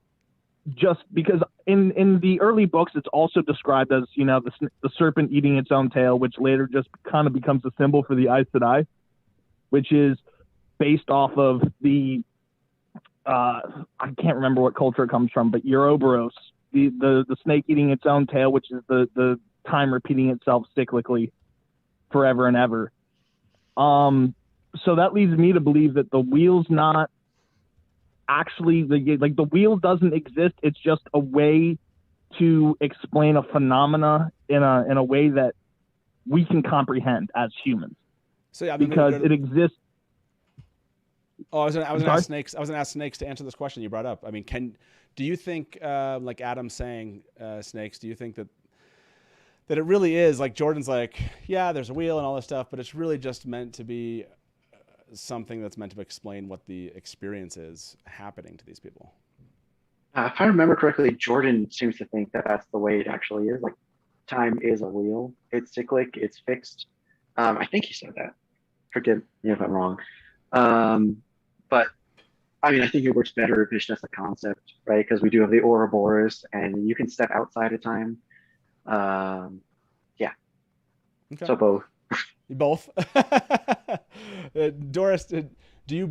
just because in the early books, it's also described as, you know, the serpent eating its own tail, which later just kind of becomes a symbol for the Aes Sedai, which is based off of the, I can't remember what culture it comes from, but Ouroboros, the snake eating its own tail, which is the time repeating itself cyclically forever and ever. So that leads me to believe that the wheel's not actually the wheel doesn't exist. It's just a way to explain a phenomena in a way that we can comprehend as humans. So yeah, I mean, because it exists. Oh, I was gonna ask Snakes. I was gonna ask Snakes to answer this question you brought up. I mean, do you think, like Adam's saying, Snakes, do you think that it really is, like Jordan's like, yeah, there's a wheel and all this stuff, but it's really just meant to be something that's meant to explain what the experience is happening to these people? If I remember correctly, Jordan seems to think that that's the way it actually is. Like, time is a wheel. It's cyclic. It's fixed. I think he said that. Forgive me if I'm wrong. But I mean, I think it works better if it's just a concept, right? Because we do have the Ouroboros, and you can step outside of time. Yeah. Okay. So both. Both. Doris, do you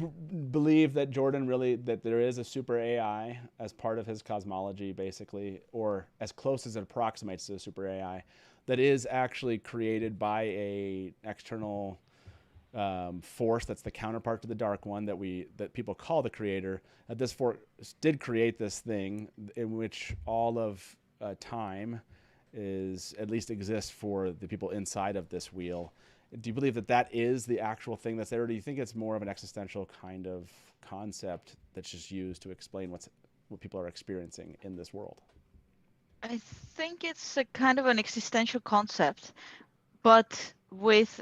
believe that Jordan that there is a super AI as part of his cosmology, basically, or as close as it approximates to a super AI, that is actually created by a external force that's the counterpart to the Dark One that people call the creator? That this force did create this thing in which all of time is at least exists for the people inside of this wheel. Do you believe that is the actual thing that's there, or do you think it's more of an existential kind of concept that's just used to explain what people are experiencing in this world? I think it's a kind of an existential concept, but with,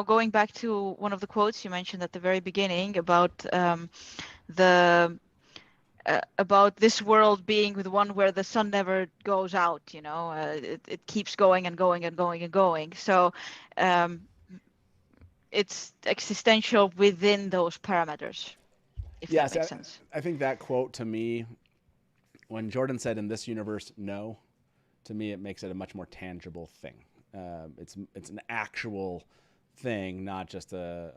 going back to one of the quotes you mentioned at the very beginning about about this world being the one where the sun never goes out, it keeps going and going and going and going. So it's existential within those parameters, if that makes sense. I think that quote, to me, when Jordan said in this universe, no, to me, it makes it a much more tangible thing. It's an actual thing, not just a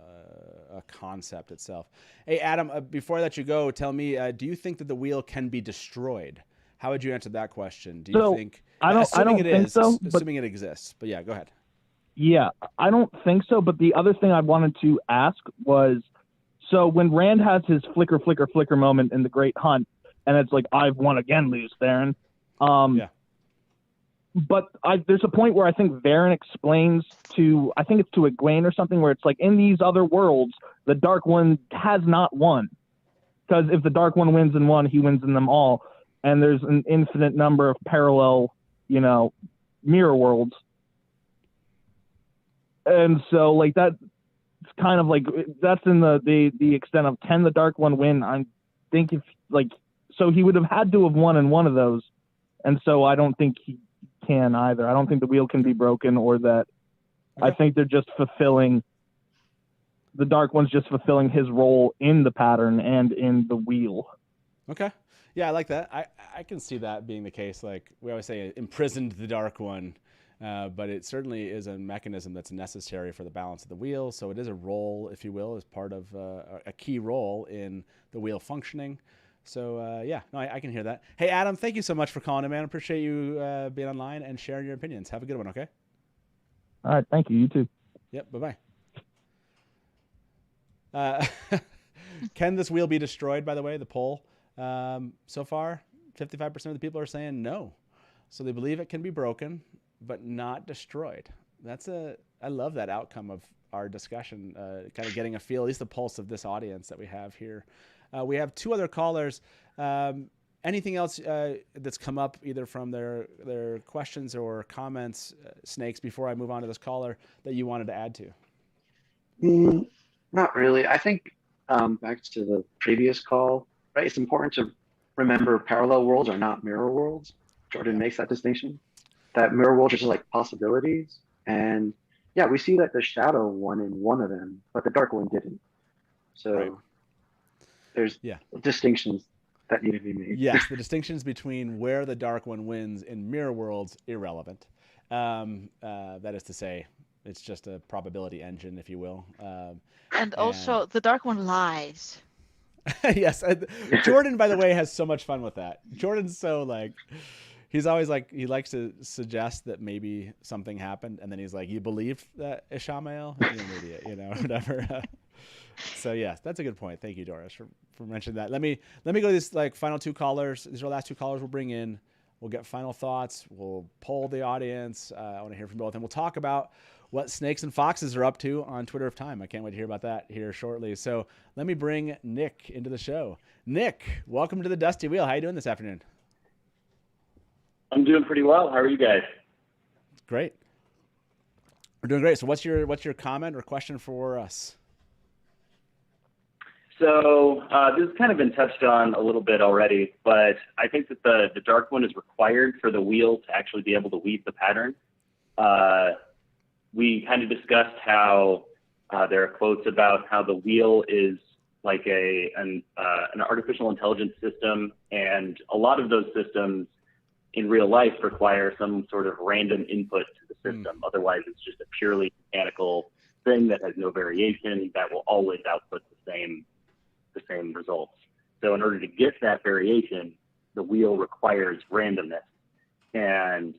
concept itself. Hey, Adam, before I let you go, tell me, do you think that the wheel can be destroyed? How would you answer that question? Do you think? I don't think so. Assuming it exists, but yeah, go ahead. Yeah, I don't think so. But the other thing I wanted to ask was, so when Rand has his flicker, flicker, flicker moment in the Great Hunt, and it's like, I've won again, Lews Theron. Yeah. But there's a point where I think Varen explains I think it's to Egwene or something, where it's like, in these other worlds, the Dark One has not won. because if the Dark One wins in one, he wins in them all, and there's an infinite number of parallel, mirror worlds. And so, like, that's kind of like, that's in the extent of, can the Dark One win? I think so he would have had to have won in one of those. And so I don't think he can either. I don't think the wheel can be broken, or that. Okay. I think they're just fulfilling, the Dark One's just fulfilling his role in the pattern and in the wheel. Okay. Yeah, I like that. I can see that being the case. Like we always say, imprisoned the Dark One. But it certainly is a mechanism that's necessary for the balance of the wheel. So it is a role, if you will, as part of a key role in the wheel functioning. So I can hear that. Hey, Adam, thank you so much for calling in, man. I appreciate you being online and sharing your opinions. Have a good one, okay? All right, thank you. You too. Yep, bye-bye. Can this wheel be destroyed, by the way, the poll? So far, 55% of the people are saying no. So they believe it can be broken, but not destroyed. I love that outcome of our discussion, kind of getting a feel, at least the pulse of this audience that we have here. We have two other callers. Anything else that's come up either from their questions or comments, Snakes, before I move on to this caller, that you wanted to add to? Not really. I think back to the previous call, right? It's important to remember parallel worlds are not mirror worlds. Jordan makes that distinction. That mirror worlds are just like possibilities. And yeah, we see that the Shadow won in one of them, but the Dark One didn't. So there's distinctions that need to be made. Yes, the distinctions between where the Dark One wins in mirror worlds, irrelevant. That is to say, it's just a probability engine, if you will. And also, the Dark One lies. Yes. Jordan, by the way, has so much fun with that. Jordan's so like... He's always like, he likes to suggest that maybe something happened, and then he's like, you believed that Ishmael? You're an idiot, whatever. So yes, that's a good point. Thank you, Doris, for mentioning that. Let me go to these like final two callers. These are the last two callers we'll bring in. We'll get final thoughts. We'll poll the audience. I want to hear from both, and we'll talk about what snakes and foxes are up to on Twitter of Time. I can't wait to hear about that here shortly. So let me bring Nick into the show. Nick, welcome to the Dusty Wheel. How you doing this afternoon? I'm doing pretty well. How are you guys? Great. We're doing great. So what's your comment or question for us? So this has kind of been touched on a little bit already, but I think that the Dark One is required for the wheel to actually be able to weave the pattern. We kind of discussed how there are quotes about how the wheel is like an artificial intelligence system, and a lot of those systems in real life require some sort of random input to the system. Otherwise, it's just a purely mechanical thing that has no variation, that will always output the same results. So in order to get that variation, the wheel requires randomness. And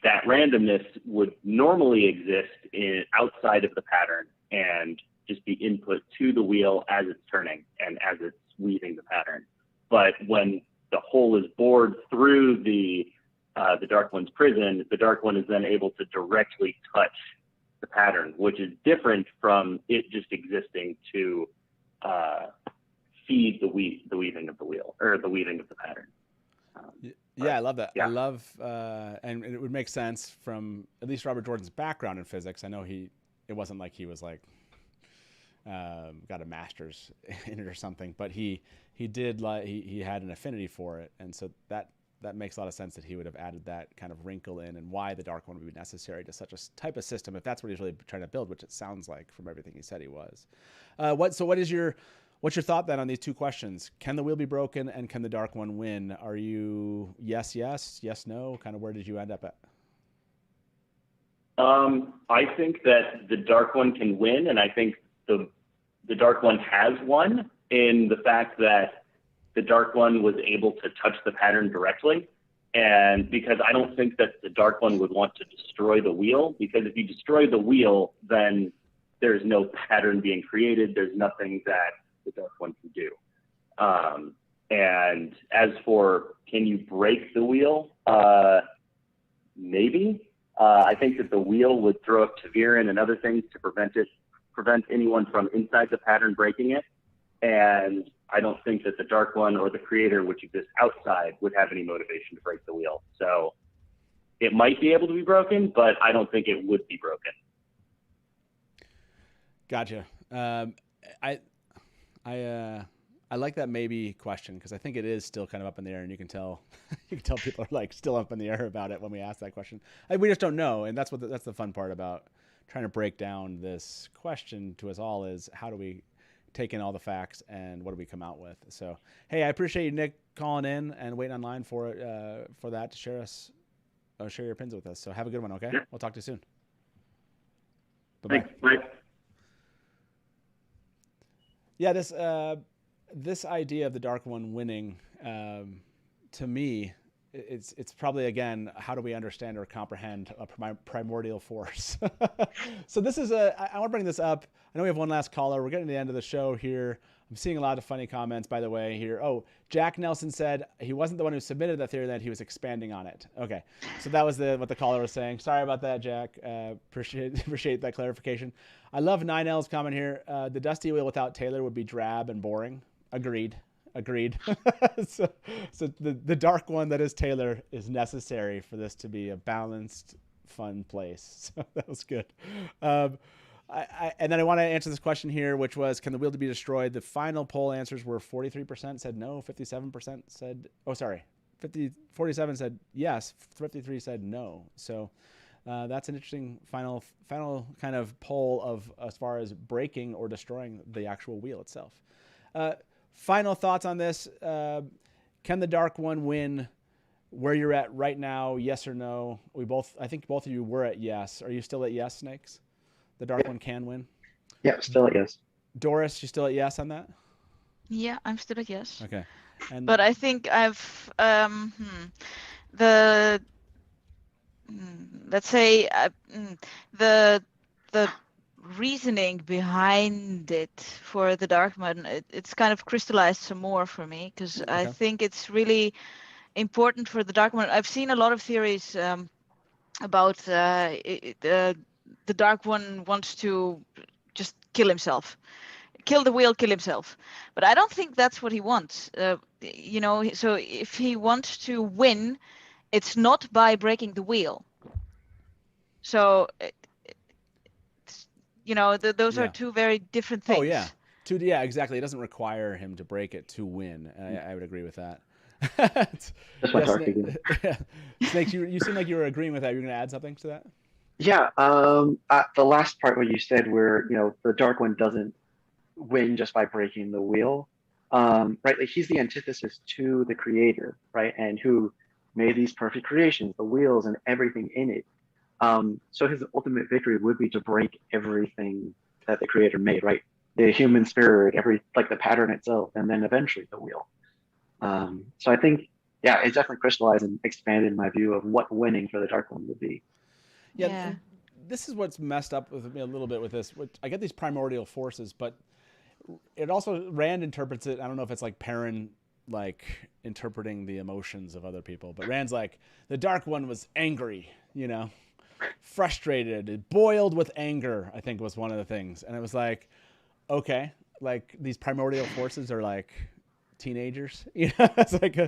that randomness would normally exist outside of the pattern and just be input to the wheel as it's turning and as it's weaving the pattern. But when the hole is bored through the Dark One's prison, the Dark One is then able to directly touch the pattern, which is different from it just existing to feed the weaving of the wheel, or the weaving of the pattern. I love that. Yeah. I love, and it would make sense from at least Robert Jordan's background in physics. I know it wasn't like he was like, got a master's in it or something, but he did like, he had an affinity for it. And so that makes a lot of sense that he would have added that kind of wrinkle in, and why the Dark One would be necessary to such a type of system, if that's what he's really trying to build, which it sounds like from everything he said he was. What's your thought then on these two questions? Can the wheel be broken, and can the Dark One win? Are you yes, no? Kind of where did you end up at? I think that the Dark One can win, and I think the Dark One has won in the fact that the Dark One was able to touch the pattern directly. And because I don't think that the Dark One would want to destroy the wheel, because if you destroy the wheel, then there's no pattern being created. There's nothing that the Dark One can do. And as for, can you break the wheel? Maybe. I think that the wheel would throw up Taviran and other things to prevent anyone from inside the pattern breaking it. And I don't think that the Dark One or the Creator, which exists outside, would have any motivation to break the wheel. So it might be able to be broken, but I don't think it would be broken. Gotcha. I like that maybe question because I think it is still kind of up in the air, and you can tell people are like still up in the air about it when we ask that question. We just don't know, and that's the fun part about trying to break down this question to us all is how do we take in all the facts and what do we come out with. So hey, I appreciate you, Nick, calling in and waiting online for that to share your opinions with us. So have a good one. Okay, We'll talk to you soon. Bye-bye. Thanks. Bye. Yeah, this idea of the Dark One winning, to me, it's probably, again, how do we understand or comprehend a primordial force? So this is I want to bring this up. I know we have one last caller. We're getting to the end of the show here. I'm seeing a lot of funny comments, by the way, here. Oh, Jack Nelson said he wasn't the one who submitted that theory, that he was expanding on it. Okay, so that was what the caller was saying. Sorry about that, Jack. Appreciate that clarification. I love 9L's comment here. The Dusty Wheel without Taylor would be drab and boring. Agreed. So the Dark One that is Taylor is necessary for this to be a balanced, fun place. So that was good. And then I want to answer this question here, which was, can the wheel be destroyed? The final poll answers were 43% said no, 57% said, 47 said yes, 53 said no. So that's an interesting final kind of poll of as far as breaking or destroying the actual wheel itself. Final thoughts on this. Can the Dark One win where you're at right now? Yes or no? I think both of you were at yes. Are you still at yes, Snakes? The Dark One can win? Yeah, still at yes. Doris, you still at yes on that? Yeah, I'm still at yes. Okay. But I think I've let's say the reasoning behind it for the Dark One, it's kind of crystallized some more for me, because I think it's really important for the Dark One. I've seen a lot of theories about the Dark One wants to just kill himself, kill the wheel, kill himself. But I don't think that's what he wants. So if he wants to win, it's not by breaking the wheel. So, those are two very different things. Oh, yeah. Yeah, exactly. It doesn't require him to break it to win. I would agree with that. That's my target. Snakes, you seem like you were agreeing with that. You're going to add something to that? Yeah. The last part where you said where, the Dark One doesn't win just by breaking the wheel, right? Like he's the antithesis to the Creator, right? And who made these perfect creations, the wheels and everything in it. So his ultimate victory would be to break everything that the Creator made, right? The human spirit, the pattern itself, and then eventually the wheel. So I think, yeah, it definitely crystallized and expanded my view of what winning for the Dark One would be. Yeah. This is what's messed up with me a little bit with this. I get these primordial forces, but it also, Rand interprets it. I don't know if it's like Perrin, like interpreting the emotions of other people, but Rand's like, the Dark One was angry, frustrated, boiled with anger, I think was one of the things. And it was like, okay, like these primordial forces are like teenagers, it's like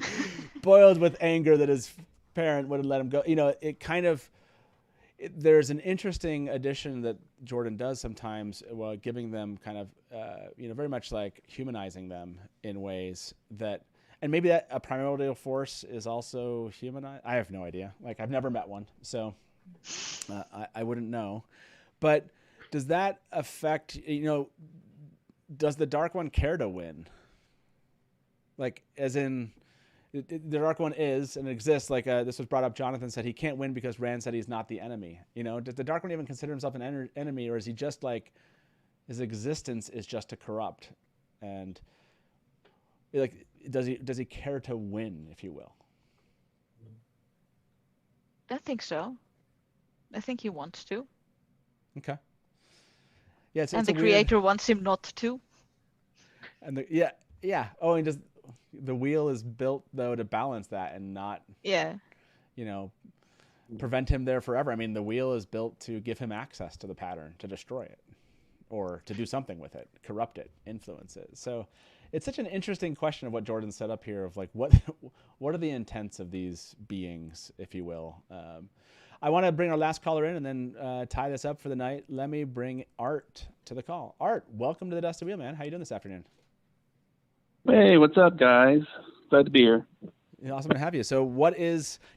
boiled with anger that his parent wouldn't let him go. It kind of, there's an interesting addition that Jordan does sometimes, while giving them kind of, very much like humanizing them in ways that, and maybe that a primordial force is also humanized. I have no idea. Like I've never met one, so I wouldn't know. But does that affect, does the Dark One care to win? Like, as in, the Dark One is and exists. Like this was brought up. Jonathan said he can't win because Rand said he's not the enemy. Does the Dark One even consider himself an enemy, or is he just like his existence is just to corrupt? And like, does he care to win, if you will? I think so. I think he wants to. Okay. Yeah, and the Creator wants him not to. And yeah. Oh, and the wheel is built though to balance that and not prevent him there forever. I mean, the wheel is built to give him access to the pattern, to destroy it, or to do something with it, corrupt it, influence it. So it's such an interesting question of what Jordan set up here of like what are the intents of these beings, if you will. I want to bring our last caller in and then tie this up for the night. Let me bring Art to the call. Art, welcome to the Dusty Wheel, man. How you doing this afternoon? Hey, what's up, guys? Glad to be here. Awesome to have you. So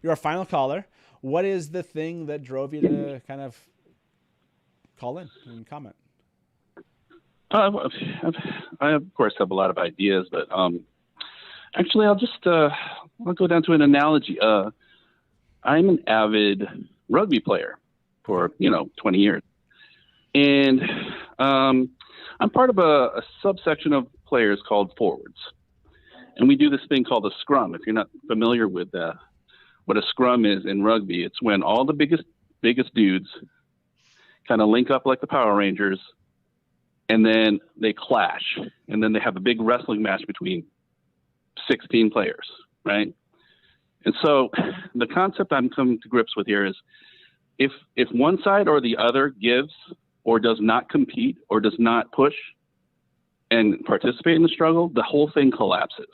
you're our final caller. What is the thing that drove you to kind of call in and comment? I, of course, have a lot of ideas, but actually, I'll go down to an analogy. I'm an avid rugby player for, 20 years. And I'm part of a subsection of players called forwards. And we do this thing called a scrum. If you're not familiar with what a scrum is in rugby, it's when all the biggest dudes kind of link up like the Power Rangers, and then they clash. And then they have a big wrestling match between 16 players, right? And so the concept I'm coming to grips with here is if one side or the other gives or does not compete or does not push and participate in the struggle, the whole thing collapses.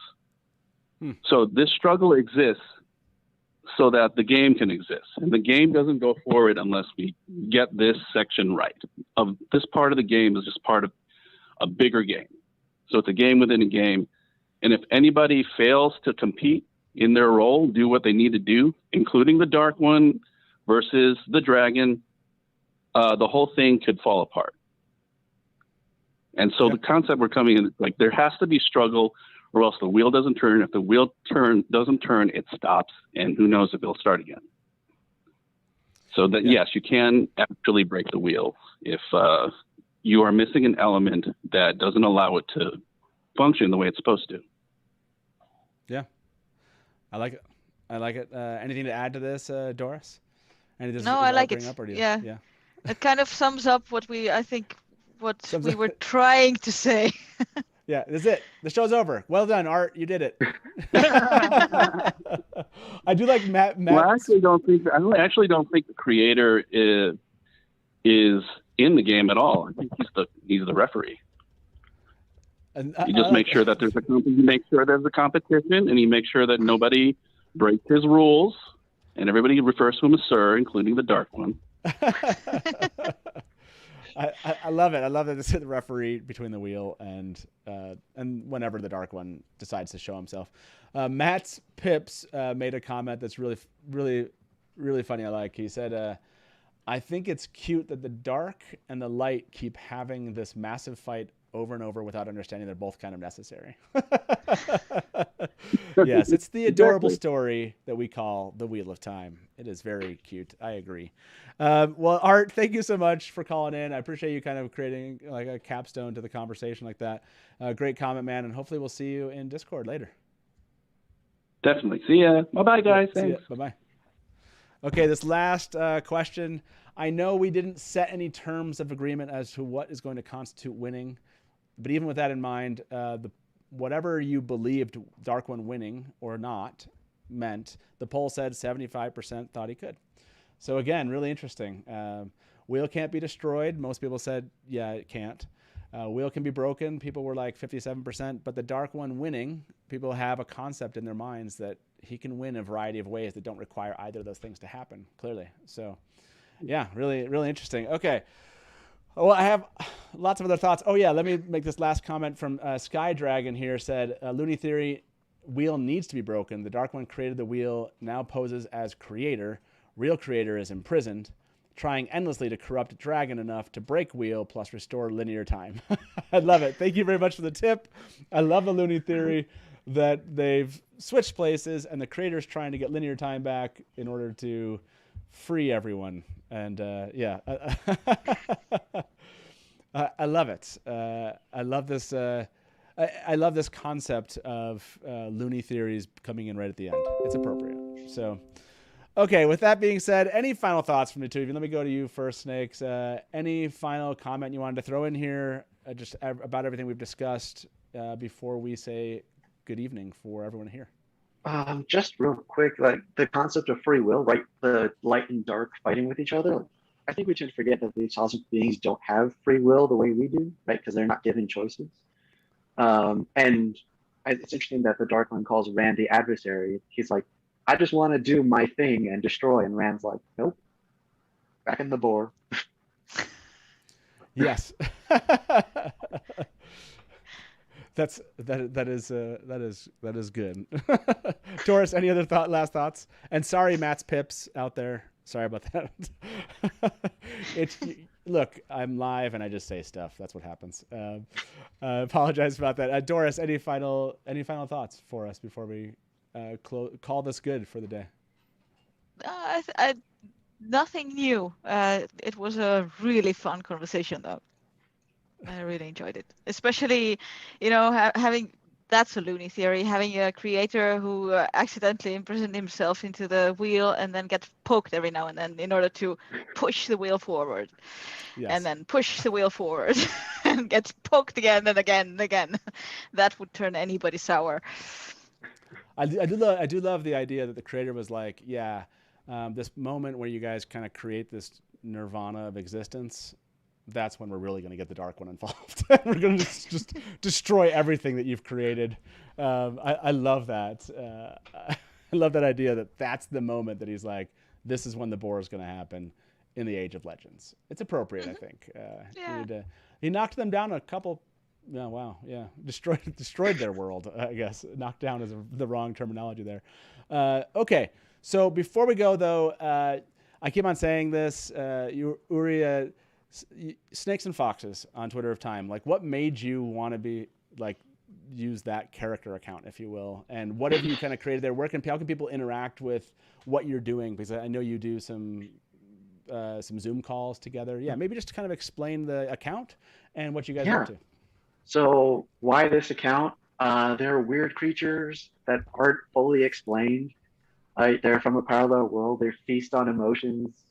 So this struggle exists so that the game can exist. And the game doesn't go forward unless we get this section right. This part of the game is just part of a bigger game. So it's a game within a game. And if anybody fails to compete in their role, do what they need to do, including the Dark One versus the Dragon, the whole thing could fall apart. And so the concept we're coming in, like, there has to be struggle or else the wheel doesn't turn. If the wheel doesn't turn, it stops, and who knows if it'll start again. So that, yes, you can actually break the wheel if you are missing an element that doesn't allow it to function the way it's supposed to. Yeah. I like it. Anything to add to this, Doris? No, I like it. Up, or yeah. It kind of sums up what we were trying to say. Yeah, that's it. The show's over. Well done, Art. You did it. I do like Matt. Well, I actually don't think the creator is in the game at all. I think he's the referee. And he just makes sure that there's a competition, and he makes sure that nobody breaks his rules, and everybody refers to him as Sir, including the Dark One. I love it. I love that it's the referee between the wheel and whenever the Dark One decides to show himself. Matt's Pips made a comment that's really, really, really funny. I like. He said, "I think it's cute that the dark and the light keep having this massive fight over and over without understanding they're both kind of necessary." Yes, it's the adorable story that we call the Wheel of Time. It is very cute. I agree. Well, Art, thank you so much for calling in. I appreciate you kind of creating like a capstone to the conversation like that. Great comment, man, and hopefully we'll see you in Discord later. Definitely. See ya. Bye-bye, guys. Thanks. Bye-bye. Okay, this last question. I know we didn't set any terms of agreement as to what is going to constitute winning, but even with that in mind, whatever you believed Dark One winning or not meant, the poll said 75% thought he could. So again, really interesting. Wheel can't be destroyed. Most people said, yeah, it can't. Wheel can be broken. People were like 57%, but the Dark One winning, people have a concept in their minds that he can win a variety of ways that don't require either of those things to happen, clearly. So yeah, really, really interesting. Okay. Well, I have lots of other thoughts. Oh yeah, let me make this last comment from Sky Dragon here. Said, Looney Theory, wheel needs to be broken. The Dark One created the wheel, now poses as creator. Real creator is imprisoned, trying endlessly to corrupt Dragon enough to break wheel plus restore linear time. I love it. Thank you very much for the tip. I love the Looney Theory that they've switched places and the creator's trying to get linear time back in order to free everyone. And yeah, I love it. I love this. I love this concept of Looney Theories coming in right at the end. It's appropriate. So, okay. With that being said, any final thoughts from the two of you? Let me go to you first, Snakes. Any final comment you wanted to throw in here, just about everything we've discussed before we say good evening for everyone here? Just real quick, like the concept of free will, right? The light and dark fighting with each other. I think we tend to forget that these cosmic beings don't have free will the way we do, right? Because they're not given choices. And it's interesting that the Dark One calls Rand the adversary. He's like, I just want to do my thing and destroy. And Rand's like, nope, back in the bore. Yes. That is good. Doris, any other last thoughts? And sorry, Matt's pips out there. Sorry about that. Look, I'm live and I just say stuff. That's what happens. Apologize about that. Doris, any final thoughts for us before we call this good for the day? Nothing new. It was a really fun conversation, though. I really enjoyed it, especially, having that's a loony theory, having a creator who accidentally imprisoned himself into the wheel and then gets poked every now and then in order to push the wheel forward. Yes. And then push the wheel forward and gets poked again and again and again. That would turn anybody sour. I do love the idea that the creator was like, this moment where you guys kind of create this nirvana of existence, that's when we're really going to get the Dark One involved. We're going to just destroy everything that you've created. I love that. I love that idea that that's the moment that he's like, this is when the bore is going to happen in the Age of Legends. It's appropriate, I think. He knocked them down a couple. Yeah, wow. Yeah. Destroyed their world, I guess. Knocked down is the wrong terminology there. Okay. So before we go, though, I keep on saying this. Uri, Snakes and Foxes on Twitter of Time. Like, what made you want to be like use that character account, if you will, and what have you kind of created there? How can people interact with what you're doing? Because I know you do some Zoom calls together. Yeah, maybe just to kind of explain the account and what you guys are up to. So why this account? There are weird creatures that aren't fully explained. They're from a parallel world. They feast on emotions,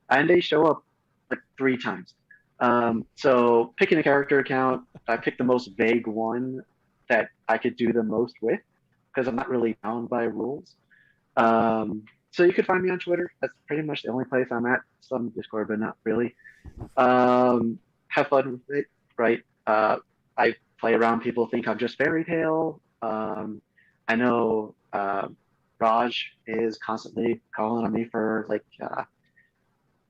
and they show up like 3 times. So picking a character account, I picked the most vague one that I could do the most with because I'm not really bound by rules. So you could find me on Twitter. That's pretty much the only place I'm at. Some Discord, but not really. Have fun with it, right? I play around. People think I'm just fairy tale. I know Raj is constantly calling on me for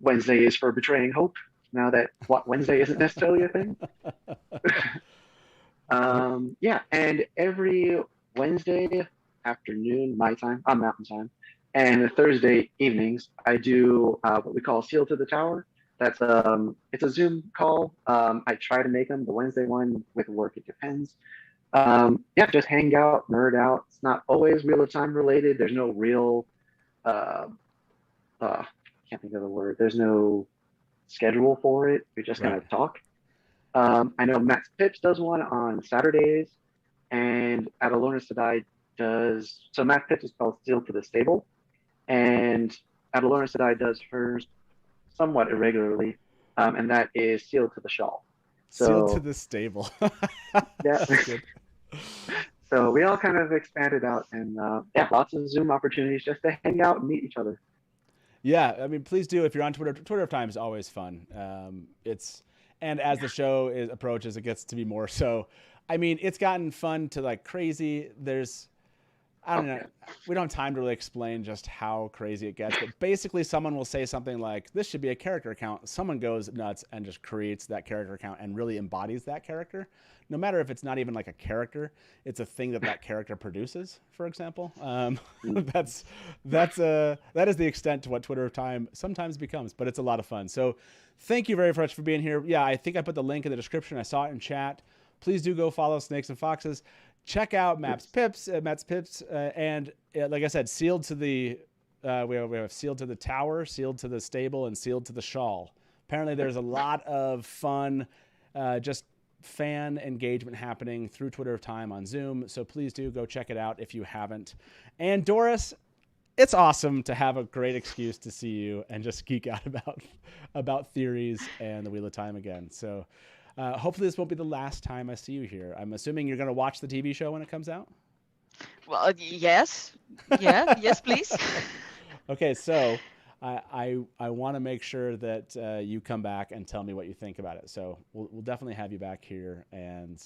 Wednesday is for betraying hope. Now that Wednesday isn't necessarily a thing. And every Wednesday afternoon, my time, I'm Mountain Time, and Thursday evenings, I do what we call Seal to the Tower. That's it's a Zoom call. I try to make them. The Wednesday one with work, it depends. Just hang out, nerd out. It's not always Wheel of Time related. There's no real, can't think of the word. There's no schedule for it. We just kind of talk. I know Max Pips does one on Saturdays, and Adelona Sedai does. So Max Pips is called Steel to the Stable, and Adelona Sedai does hers somewhat irregularly, and that is Sealed to the Shawl. Sealed to the Stable. Yeah. So we all kind of expanded out, and lots of Zoom opportunities just to hang out and meet each other. Yeah, I mean, please do if you're on Twitter. Twitter of Time is always fun. And as the show approaches, it gets to be more so. I mean, it's gotten fun to like crazy. I don't know. We don't have time to really explain just how crazy it gets, but basically someone will say something like, this should be a character account. Someone goes nuts and just creates that character account and really embodies that character. No matter if it's not even like a character, it's a thing that character produces, for example. That is the extent to what Twitter of Time sometimes becomes, but it's a lot of fun. So thank you very much for being here. Yeah, I think I put the link in the description. I saw it in chat. Please do go follow Snakes and Foxes. Check out Matt's Pips, and like I said, sealed to the we have sealed to the tower, sealed to the stable, and sealed to the shawl. Apparently, there's a lot of fun, just fan engagement happening through Twitter of Time on Zoom. So please do go check it out if you haven't. And Doris, it's awesome to have a great excuse to see you and just geek out about theories and the Wheel of Time again. So. Hopefully this won't be the last time I see you here. I'm assuming you're going to watch the TV show when it comes out? Well, yes. Yeah, yes, please. Okay, so I want to make sure that you come back and tell me what you think about it. So we'll definitely have you back here. And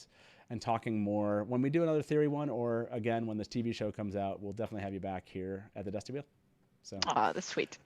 and talking more. When we do another theory one, or again, when this TV show comes out, we'll definitely have you back here at the Dusty Wheel. So. Oh, that's sweet.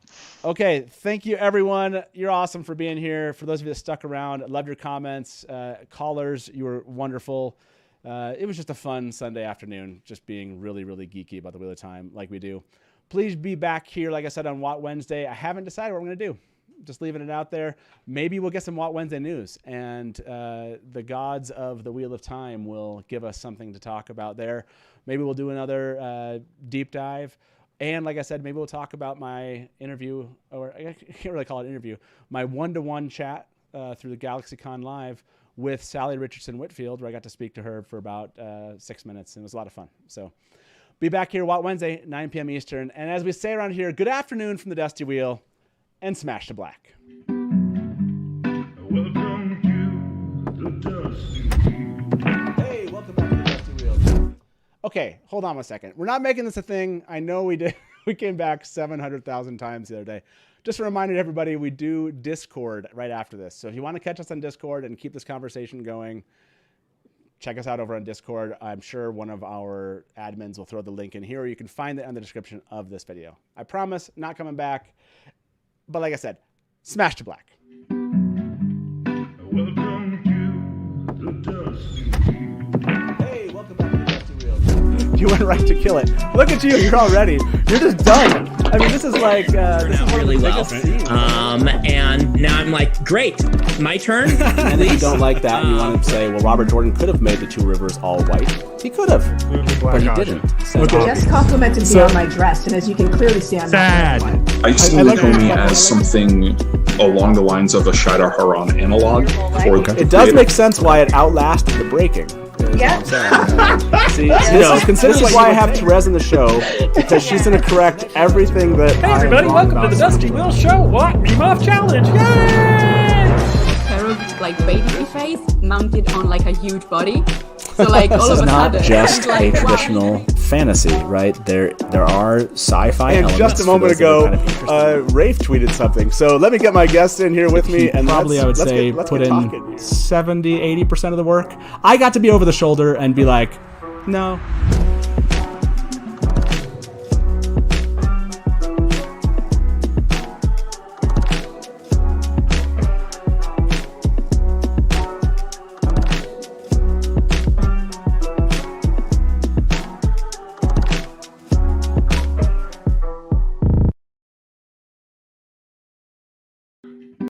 Okay, thank you, everyone. You're awesome for being here. For those of you that stuck around, loved your comments. Callers, you were wonderful. It was just a fun Sunday afternoon, just being really, really geeky about the Wheel of Time like we do. Please be back here, like I said, on Watt Wednesday. I haven't decided what I'm going to do. Just leaving it out there. Maybe we'll get some Watt Wednesday news, and the gods of the Wheel of Time will give us something to talk about there. Maybe we'll do another deep dive. And like I said, maybe we'll talk about my interview, or I can't really call it an interview, my one-to-one chat through the GalaxyCon Live with Sally Richardson Whitfield, where I got to speak to her for about 6 minutes, and it was a lot of fun. So be back here Watt Wednesday, 9 p.m. Eastern. And as we say around here, good afternoon from the Dusty Wheel, and smash to black. Welcome to the Dusty Wheel. Hey, welcome back to the Dusty Wheel. Okay, hold on one second. We're not making this a thing. I know we did. We came back 700,000 times the other day. Just a reminder to everybody, we do Discord right after this. So if you want to catch us on Discord and keep this conversation going, check us out over on Discord. I'm sure one of our admins will throw the link in here, or you can find it in the description of this video. I promise, not coming back. But like I said, smash to black. Welcome to the Dusty Wheel. Hey, welcome back to the Dusty Wheel. You went right to kill it. Look at you. You're already. You're just done. I mean, this is like this is one really of the well. biggest scenes. And now I'm like, great, my turn. And if you don't like that, and you want to say, well, Robert Jordan could have made the two rivers all white. He could have, but he didn't. So, Just complimented me on my dress, and as you can clearly see, I'm not wearing one. I see Naomi as something along the lines of a Shadar Haran analog. It does make sense why it outlasted the breaking. Yep. See, this is why I have Therese in the show, because she's going to correct everything that Hey everybody, welcome to the Dusty Wheel Show. What? Meme Off Challenge. Yay! Curved, like baby face mounted on like a huge body. So like all of a sudden, This is not just like, a traditional fantasy, right? There are sci-fi And elements. just a moment ago, Rafe tweeted something. So let me get my guests in here with me. And probably, I would say, put in 70, 80% of the work. I got to be over the shoulder and be like, no.